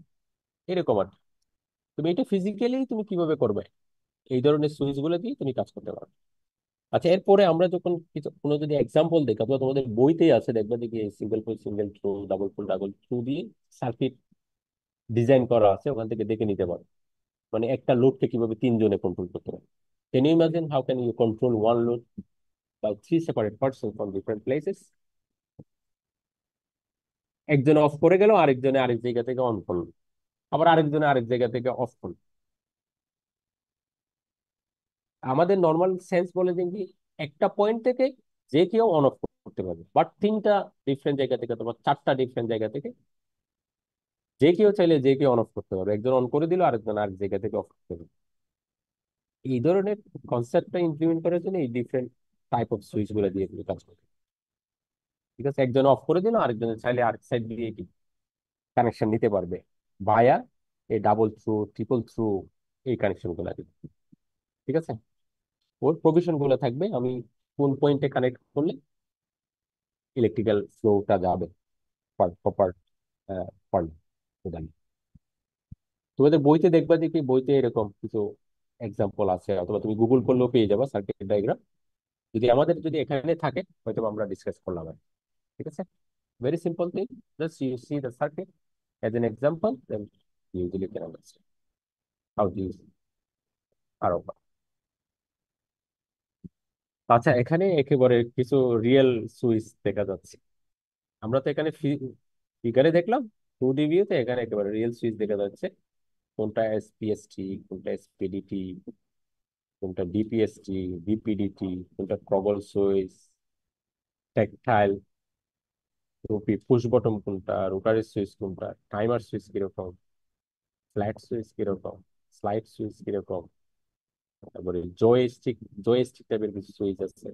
এরকম আর কি। তুমি এটা ফিজিক্যালি তুমি কিভাবে করবে, এই ধরনের সুইচ গুলো দিয়ে তুমি কাজ করতে পারো। আচ্ছা, এরপরে আমরা যখন কিছু কোনো যদি এক্সাম্পল দেখি, অথবা তোমাদের বইতেই আছে, দেখবে দেখি single pole single throw, double pole double throw দিয়ে সার্কিট ডিজাইন করা আছে, ওখান থেকে দেখে নিতে পারো। মানে একটা লোডকে কিভাবে তিনজনে কন্ট্রোল করতে পারে। Can you imagine how can you control one load by three separate person from different places? একজনে অফ করে গেল, আরেকজনে আরেক জায়গা থেকে অন করলো, আবার আরেকজনে আরেক জায়গা থেকে অফ করলো। আমাদের নর্মাল সেন্স বলে যে কি, একটা পয়েন্ট থেকে যে কেউ অন অফ করতে পারবে, বাট তিনটা ডিফারেন্ট জায়গা থেকে, তোমার চারটা ডিফারেন্ট জায়গা থেকে যে কেউ চাইলে যে কেউ অন অফ করতে পারবে, একজন অন করে দিল আরেকজন আরেক জায়গা থেকে অফ করতে পারবে। এই ধরনের কনসেপ্টটা ইমপ্লিমেন্ট করার জন্য এই ডিফারেন্ট টাইপ অফ সুইচ গুলো দিয়ে তুমি কাজ করবে, ঠিক আছে? একজন অফ করে দিল, আরেকজনের চাইলে আরেক সাইড দিয়ে কি কানেকশন নিতে পারবে, বায়া এই ডাবল থ্রু ট্রিপল থ্রু, এই কানেকশন গুলো দিবে, ঠিক আছে? ওর প্রভিশন গুলো থাকবে, আমি কোন পয়েন্টে কানেক্ট করলে ইলেকট্রিক্যাল ফ্লোটা যাবে প্রপার ফর্ম। তোমাদের বইতে দেখবা যে কি, বইতে এরকম কিছু এক্সাম্পল আছে, অথবা তুমি গুগল করলেও পেয়ে যাবে সার্কিট ডায়াগ্রাম। যদি আমাদের যদি এখানে থাকে, হয়তো আমরা ডিসকাস করলাম আর কি, ঠিক আছে? Very simple thing, just you see the circuit as an example, then you usually can understand. How to use আরো। আচ্ছা, এখানে একেবারে কিছু রিয়েল সুইচ দেখা যাচ্ছে। আমরা তো এখানে ফিগারে দেখলাম, 2D ভিউতে এখানে একেবারে রিয়েল সুইচ দেখা যাচ্ছে। কোনটা এসপিএসটি, কোনটা এসপিডিটি, কোনটা ডিপিএসটি, ডিপিডিটি, কোনটা toggle switch, tactile, rupee push bottom কোনটা, রোটারি সুইচ কোনটা, টাইমার সুইচ কিরকম, ফ্ল্যাট সুইচ কিরকম, স্লাইড সুইচ কিরকম, তারপরে জয়স্টিক টাইপের কিছু সুইচ আছে।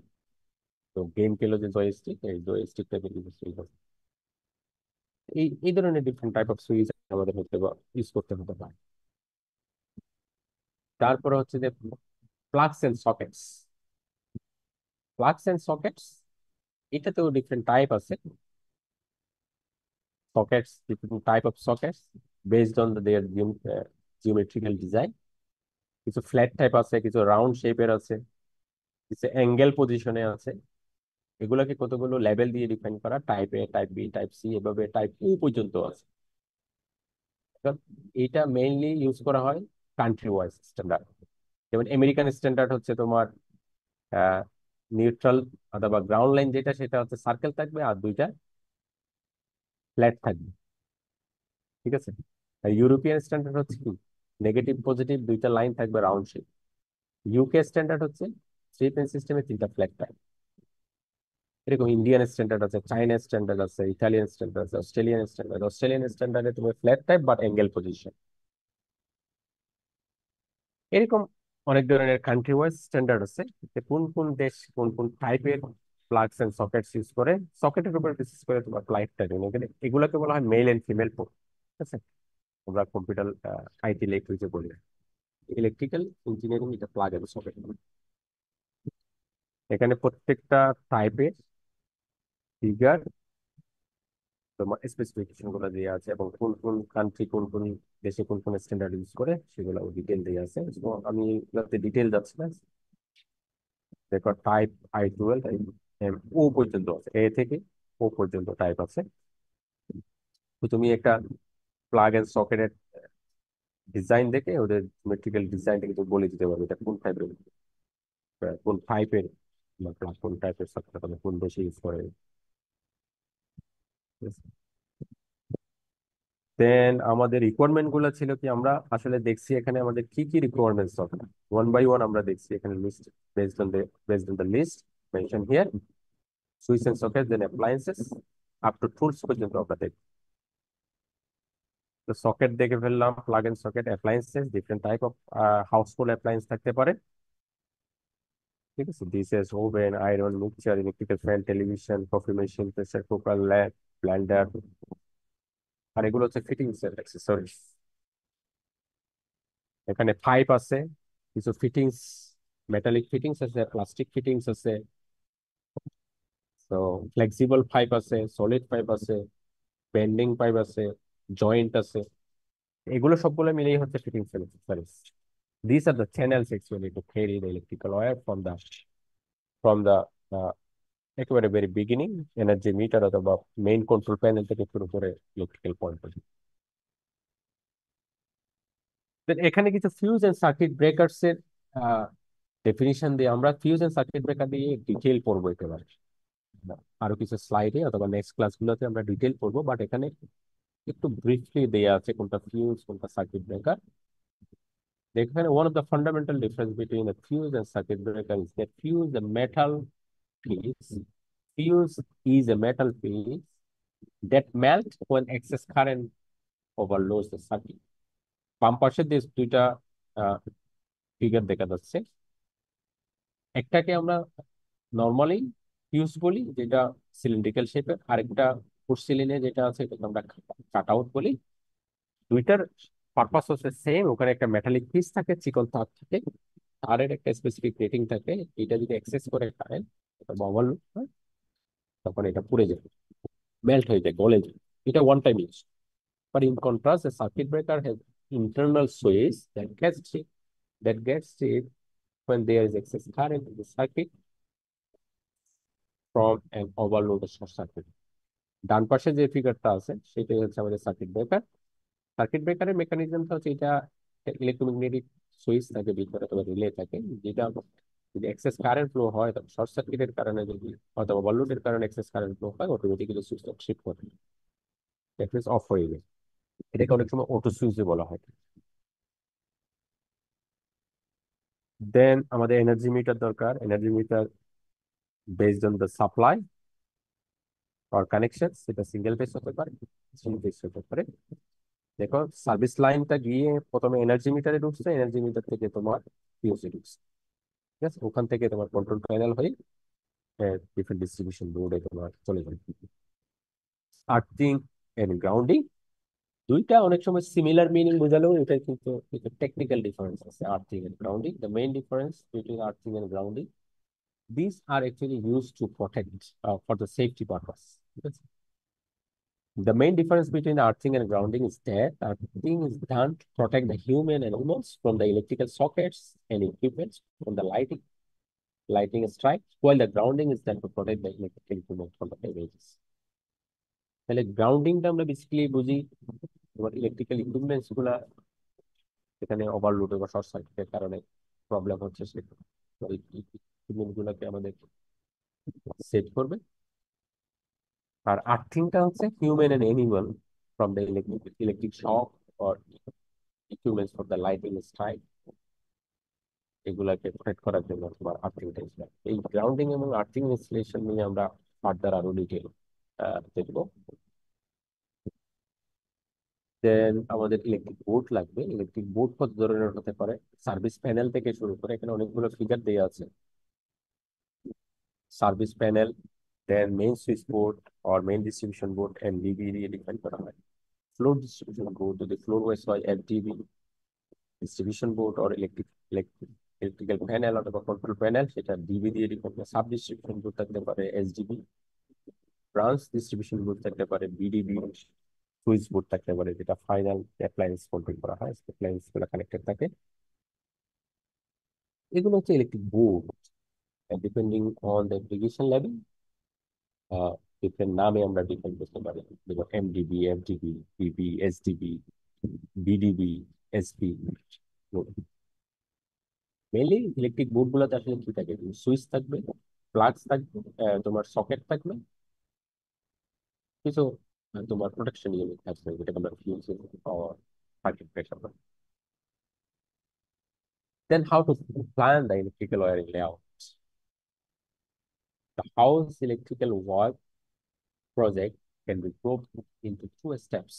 তো গেম খেলো যে জয়স্টিক, এই জয়স্টিক টাইপের কিছু সুইচ আছে। এই ধরনের ডিফারেন্ট টাইপ অফ সুইচ আমাদের হতে ইউজ করতে হতে পারে। তারপরে হচ্ছে যে plugs and sockets. Plugs and sockets, এটাতেও ডিফারেন্ট টাইপ আছে। Sockets, different type of sockets based on their geometrical design. কিছু ফ্ল্যাট টাইপ আছে, কিছু রাউন্ড শেপের আছে, কিছু অ্যাঙ্গেল পজিশনে আছে। এগুলোকে কতগুলো লেভেল দিয়ে ডিফাইন করা, টাইপ এ, টাইপ বি, টাইপ সি, এভাবে টাইপ ই পর্যন্ত আছে। তো এটা মেইনলি ইউজ করা হয় কান্ট্রি ওয়াইজ স্ট্যান্ডার্ড। যেমন আমেরিকান স্ট্যান্ডার্ড হচ্ছে তোমার নিউট্রাল অথবা গ্রাউন্ড লাইন যেটা, সেটা হচ্ছে সার্কেল থাকবে আর দুইটা ফ্ল্যাট থাকবে। ঠিক আছে। আর ইউরোপিয়ান স্ট্যান্ডার্ড হচ্ছে কি, নেগেটিভ পজিটিভ দুইটা লাইন থাকবে রাউন্ড শেপ। ইউকে স্ট্যান্ডার্ড হচ্ছে থ্রি পেন সিস্টেমে তিনটা ফ্ল্যাট থাকবে। এরকম ইন্ডিয়ান স্ট্যান্ডার্ড আছে, চাইনা স্ট্যান্ডার্ড আছে, ইতালিয়ান স্ট্যান্ডার্ড আছে, অস্ট্রেলিয়ান স্ট্যান্ডার্ডে তুমি flat type but angle position. এরকম অনেক ধরনের কান্ট্রি ওয়াইজ স্ট্যান্ডার্ড আছে, যে কোন কোন দেশ কোন কোন টাইপের প্লাগস এন্ড সকেটস ইউজ করে, সকেটের উপর বেসিস করে তোমার লাইফটা দিন। এগুলোকে বলা হয় মেল এন্ড ফিমেল পোর্ট। ঠিক আছে। আমরা কম্পিউটার আইটি ল্যাঙ্গুয়েজে বলি, ইলেকট্রিক্যাল ইঞ্জিনিয়ারিং এটা প্লাগ এন্ড সকেট। এখানে প্রত্যেকটা টাইপের ফিগার তোমার স্পেসিফিকেশন গুলো দেওয়া আছে, এবং কোন কোন কান্ট্রি কোন কোন দেশে কোন কোন স্ট্যান্ডার্ড ইউজ করে সেগুলো ডিটেল দেওয়া আছে। তো আমি এগুলোতে ডিটেল যাচ্ছি না। দেখো টাইপ I12, ও পর্যন্ত আছে, এ থেকে ও পর্যন্ত টাইপ আছে। তো তুমি একটা প্লাগ এন্ড সকেটের ডিজাইন দেখে ওদের মেট্রিক্যাল ডিজাইন থেকে তুমি বলে দিতে পারবে এটা কোন টাইপের, কোন টাইপের প্লাগ, কোন টাইপের সকেট কোন দেশে ইউজ করে। দেন আমাদের রিকোয়ারমেন্ট গুলো ছিল কি, আমরা আসলে দেখছি এখানে আমাদের কি কি রিকোয়ারমেন্টস হবে, ওয়ান বাই ওয়ান আমরা দেখছি এখানে list, based on the list mention here. Switch and socket, then appliances, up to tools পর্যন্ত আমরা দেখি। তো সকেট দেখে ফেললাম, plug and socket, appliances, different type of household appliance থাকতে পারে। ঠিক আছে, this is oven, iron, mixture, electrical fan, television, coffee machine, pressure cooker, lamp, blender. আর এগুলো হচ্ছে ফিটিংস এর অ্যাক্সেসরিজ। এখানে পাইপ আছে, কিছু ফিটিংস, মেটালিক ফিটিংস আছে, প্লাস্টিক ফিটিংস আছে, তো ফ্লেক্সিবল পাইপ আছে, সলিড পাইপ আছে, বেন্ডিং পাইপ আছে, জয়েন্ট আছে। এগুলো সবগুলো মিলেই হচ্ছে ফিটিংস এর accessories. These are the channels actually to carry the electrical wire from the একেবারে ভেরি বিগিনিং এনার্জি মিটার অথবা মেইন কন্ট্রোল প্যানেল থেকে শুরু করে ইলেকট্রিক্যাল পয়েন্ট পর্যন্ত। Then এখানে কিছু ফিউজ এন্ড সার্কিট ব্রেকার্স এর ডেফিনিশন দিয়ে আমরা ফিউজ এন্ড সার্কিট ব্রেকার দিয়ে ডিটেল পড়বো একেবারে। আরো কিছু স্লাইডে অথবা নেক্সট ক্লাসগুলোতে আমরা ডিটেল পড়বো, বাট এখানে একটু ব্রিফলি দেয়া আছে কোনটা ফিউজ কোনটা সার্কিট ব্রেকার। এখানে one of the fundamental difference between a fuse and circuit breaker is that piece fuse is a metal piece that melt when excess current overloads the circuit. বাম পাশে যে দুইটা figure দেখা যাচ্ছে, একটাকে আমরা নর্মালি ফিউজ বলি যেটা সিলিন্ড্রিক্যাল শেপের, আরেকটা পোর্সিলিনে যেটা আছে এটাকে আমরা কাট আউট বলি। দুইটার পারপাস হচ্ছে সেম, ওখানে একটা মেটালিক পিস থাকে, চিকন তার থাকে, তারের একটা স্পেসিফিক রেটিং থাকে। এটা যদি এক্সেস করে কারেন্ট ওভারলোড হয়, তখন এটা পুড়ে যায়, মেল্ট হয়ে যায়, গলে যায়। এটা one time use. But in contrast, a circuit breaker has internal switch that gets it when there is excess current in the circuit from an overloaded short circuit. ডান পাশে যে ফিগারটা আছে সেটাই হচ্ছে আমাদের সার্কিট ব্রেকার। সার্কিট ব্রেকারের মেকানিজমটা হচ্ছে এটা electromagnetic switch থাকে ভিতরে অথবা রিলে থাকে, যেটা যদি এক্সেস কারেন্ট ফ্লো হয় তখন শর্ট সার্কিটের কারণে যদি অথবা ওভারলোডের কারণে এক্সেস কারেন্ট ফ্লো হয় অটোমেটিক্যালি সুইচটা শিফট করে দ্যাট মিন্স অফ হয়ে যায়। এটাকে অনেক সময় অটো সুইচে বলা হয়। দেন আমাদের এনার্জি মিটার দরকার। Energy meter based on the supply or connection, সেটা সিঙ্গেল ফেজ হতে পারে, থ্রি ফেজ হতে পারে। দেখো সার্ভিস লাইনটা গিয়ে প্রথমে এনার্জি মিটারে ঢুকছে, এনার্জি মিটার থেকে তোমার পিওসি ঢুকছে, ঠিক আছে? ওখান থেকে তোমার কন্ট্রোল প্যানেল হয়ে ডিফারেন্ট ডিস্ট্রিবিউশন বোর্ডে তোমার চলে যাবে। আর্থিং এন্ড গ্রাউন্ডিং দুইটা অনেক সময় সিমিলার মিনিং বোঝালেও এটা কিন্তু টেকনিক্যাল ডিফারেন্স আছে। Earthing and grounding, the main difference between earthing and grounding, these are actually used to protect for the safety purpose. The main difference between earthing and grounding is that earthing is done to protect the human and animals from the electrical sockets and equipment from the lightning strike, while the grounding is done to protect the electrical equipment from the damages. তাহলে গ্রাউন্ডিংটা আমরা basically বুঝি তোমার electrical equipments গুলা এখানে overload বা short সার্কিটের কারণে problem হচ্ছে, সেটা ইকুইপমেন্ট গুলাকে আমাদের সেভ করবে। আর আর্থিংটা হচ্ছে human and animal from the electric shock or equipments for the lighting strike, এগুলাকে প্রোটেক্ট করার জন্য তোমার আর্থিংটা ইউজ হয়। এই গ্রাউন্ডিং এবং আর্থিং ইনস্টলেশন নিয়ে আমরা ফার্দার আরো ডিটেল দেখবো। দেন আমাদের ইলেকট্রিক বোর্ড লাগবে। ইলেকট্রিক বোর্ড কত ধরনের হতে পারে? সার্ভিস প্যানেল থেকে শুরু করে এখানে অনেকগুলো ফিগার দেওয়া আছে। Service panel, then main switch board or main distribution board MDB দিয়ে ডিফাইন করা হয়। ফ্লোর ডিস্ট্রিবিউশন বোর্ড যদি ফ্লোর ওয়াইজ হয় FDB, distribution board or electrical panel অথবা কন্ট্রোল প্যানেল সেটা ডিবি দিয়ে ডিফাইন করে। সাব ডিস্ট্রিবিউশন বোর্ড থাকতে পারে এসডিবি, ব্রাঞ্চ ডিস্ট্রিবিউশন বোর্ড থাকতে পারে বিডিবি, সুইচ বোর্ড থাকতে পারে যেটা ফাইনাল অ্যাপ্লায়েন্স কন্ট্রোল করা হয়, অ্যাপ্লায়েন্স গুলো কানেক্টেড থাকে। এগুলো হচ্ছে electric board. Depending on the application level different নামে আমরা ডিফাইন করতে পারি, যেমন এমডিবি, এফডিবি, বিবি, SDB, BDB, SP. Mainly electric board গুলোতে আসলে কি থাকে? সুইচ থাকবে, প্লাগস থাকবে, তোমার সকেট থাকবে, কিছু তোমার প্রোটেকশন ইউনিট থাকবে যেটাকে আমরা fuse power circuit breaker. Then how to plan the electrical wiring layout. The house electrical work project can be grouped into two steps.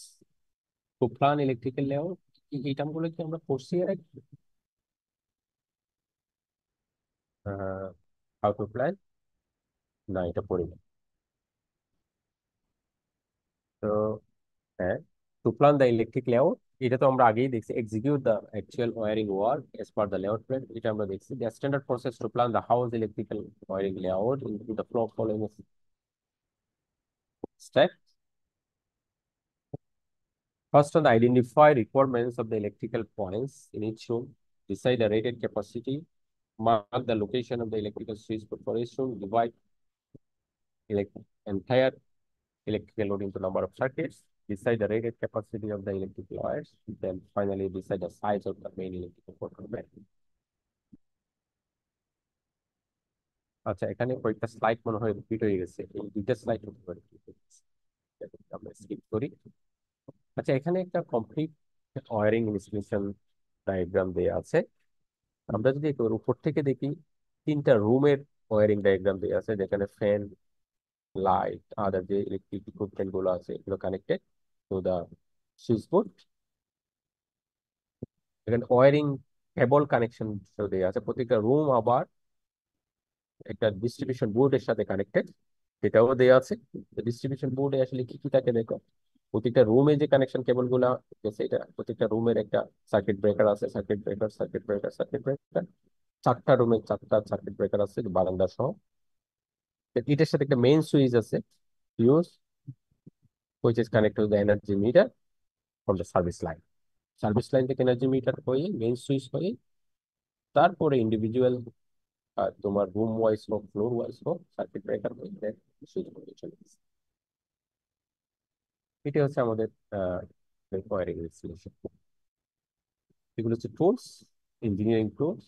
To plan electrical layout, এই টার্মগুলো কি আমরা পড়ছি এর আগে? How to plan? না, এটা পড়িনি। তো হ্যাঁ, to plan the electric layout, এটা তো আমরা আগেই দেখছি। Execute the actual wiring work as per the layout plan, এটা আমরা দেখছি। The standard process to plan the house electrical wiring layout include the following steps. First, on the identify requirements of the electrical points in each room, decide the rated capacity, mark the location of the electrical switch for each room, divide entire electrical load into number of circuits, decide the rated capacity of the electrical wires, then finally decide the size of the main electrical control panel. আচ্ছা, এখানে কয়েকটা slide মনে হয় repeat হয়ে গেছে, এই দুইটা slide হতে পারে আমরা স্কিপ করি। আচ্ছা, এখানে একটা কমপ্লিট ওয়্যারিং ইনস্টলেশন ডায়াগ্রাম দেওয়া আছে। আমরা যদি একটু উপর থেকে দেখি, তিনটা রুমের ওয়্যারিং ডায়াগ্রাম দেওয়া আছে, যেখানে ফ্যান, লাইট, আদার যে ইলেকট্রিক ইকুইপমেন্ট গুলো আছে এগুলো connected to the switch board. এখানে ওয়্যারিং কেবল কানেকশন দেওয়া আছে। প্রত্যেকটা রুম আবার একটা ডিস্ট্রিবিউশন বোর্ডের সাথে কানেক্টেড, সেটাও দেওয়া আছে। ডিস্ট্রিবিউশন বোর্ডে আসলে কি কি থাকে দেখো, প্রত্যেকটা রুমে যে কানেকশন কেবল গুলা আছে, এটা প্রত্যেকটা রুমের একটা সার্কিট ব্রেকার আছে, circuit breaker, circuit breaker, circuit breaker. চারটা রুমে চারটা সার্কিট ব্রেকার আছে বারান্দা সহ। এটার সাথে একটা মেইন সুইচ আছে, fuse, which is connected to the energy meter from the service line. Service line থেকে এনার্জি মিটার হয়ে মেইন সুইচ হয়ে তারপরে ইন্ডিভিজুয়াল তোমার রুম ওয়াইজ হোক ফ্লোর ওয়াইজ হোক সার্কিট ব্রেকার হয়ে সুইচ করে চলে গেছে। এটা হচ্ছে আমাদের ওয়্যারিং ইনস্টলেশন। এগুলো হচ্ছে tools, engineering tools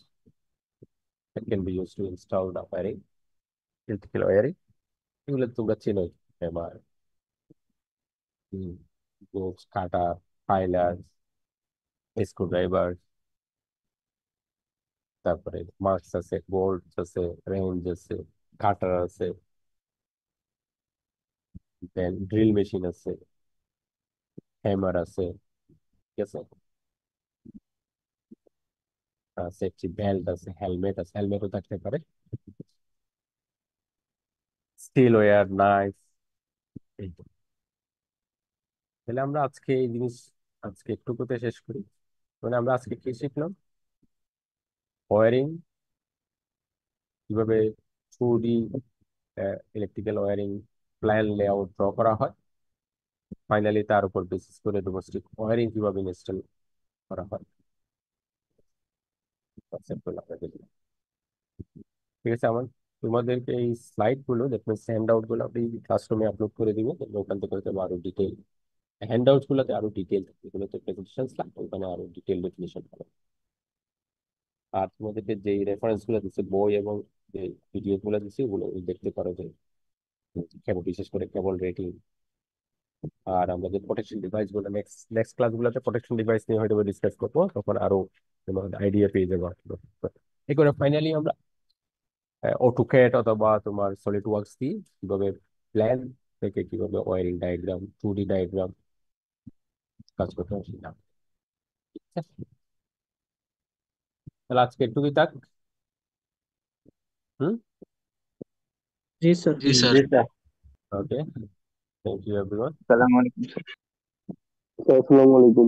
that can be used to install the wiring, electrical wiring. এগুলো তোমরা চেনো, এবার বোর্ড, কাটার, ফাইলার, স্ক্রু ড্রাইভার, তারপরে মার্কস আছে, বোল্ট আছে, রেঞ্জ আছে, কাটার আছে, দেন ড্রিল মেশিন আছে, হ্যামার আছে, ঠিক আছে, সেফটি বেল্ট আছে, হেলমেট আছে, হেলমেটও থাকতে পারে, স্টিল ওয়্যার, নাইফ। তাহলে আমরা আজকে এই জিনিস আজকে একটু করতে শেষ করি। মানে আমরা আজকে কি শিখলাম? ওয়ারিং, কিভাবে 2D electrical wiring plan layout draw করা হয়, ফাইনালি তার উপর বেসিস করে ডোমেস্টিক ওয়ারিং কিভাবে ইনস্টল করা হয়, concept গুলো আমরা দেখলাম। ঠিক আছে, আমার তোমাদেরকে এই স্লাইড গুলো, দ্যাট মিনস হ্যান্ড আউট গুলো আমি ক্লাসরুমে আপলোড করে দিব, ওখান থেকে হয়তো আরো ডিটেল হ্যান্ড আউট গুলোতে আরো ডিটেল, এগুলোতে প্রেজেন্টেশন স্লাইড, ওখানে আরো ডিটেল ডেফিনিশন হবে। আর তোমাদেরকে যে রেফারেন্স গুলো দিচ্ছে, বই এবং যে ভিডিও গুলো দিচ্ছে, ওগুলো দেখতে পারো, যে কেবল, বিশেষ করে কেবল রেটিং। আর আমরা যে প্রোটেকশন ডিভাইস গুলো নেক্সট নেক্সট ক্লাস গুলোতে প্রোটেকশন ডিভাইস নিয়ে হয়তো ডিসকাস করবো, তখন আরো তোমাদের আইডিয়া পেয়ে যাবো। এই করে ফাইনালি আমরা অটোক্যাড অথবা তোমার সলিড ওয়ার্কস দিয়ে কিভাবে প্ল্যান থেকে কিভাবে ওয়ারিং ডায়াগ্রাম, 2D ডায়াগ্রাম কাজ করতে হয় সেটা। ঠিক আছে? তাহলে আজকে একটুকুই থাক। হুম। जी सर। जी sir. Okay, thank you everyone. सलाम वालेकुम सर। আসসালামু আলাইকুম।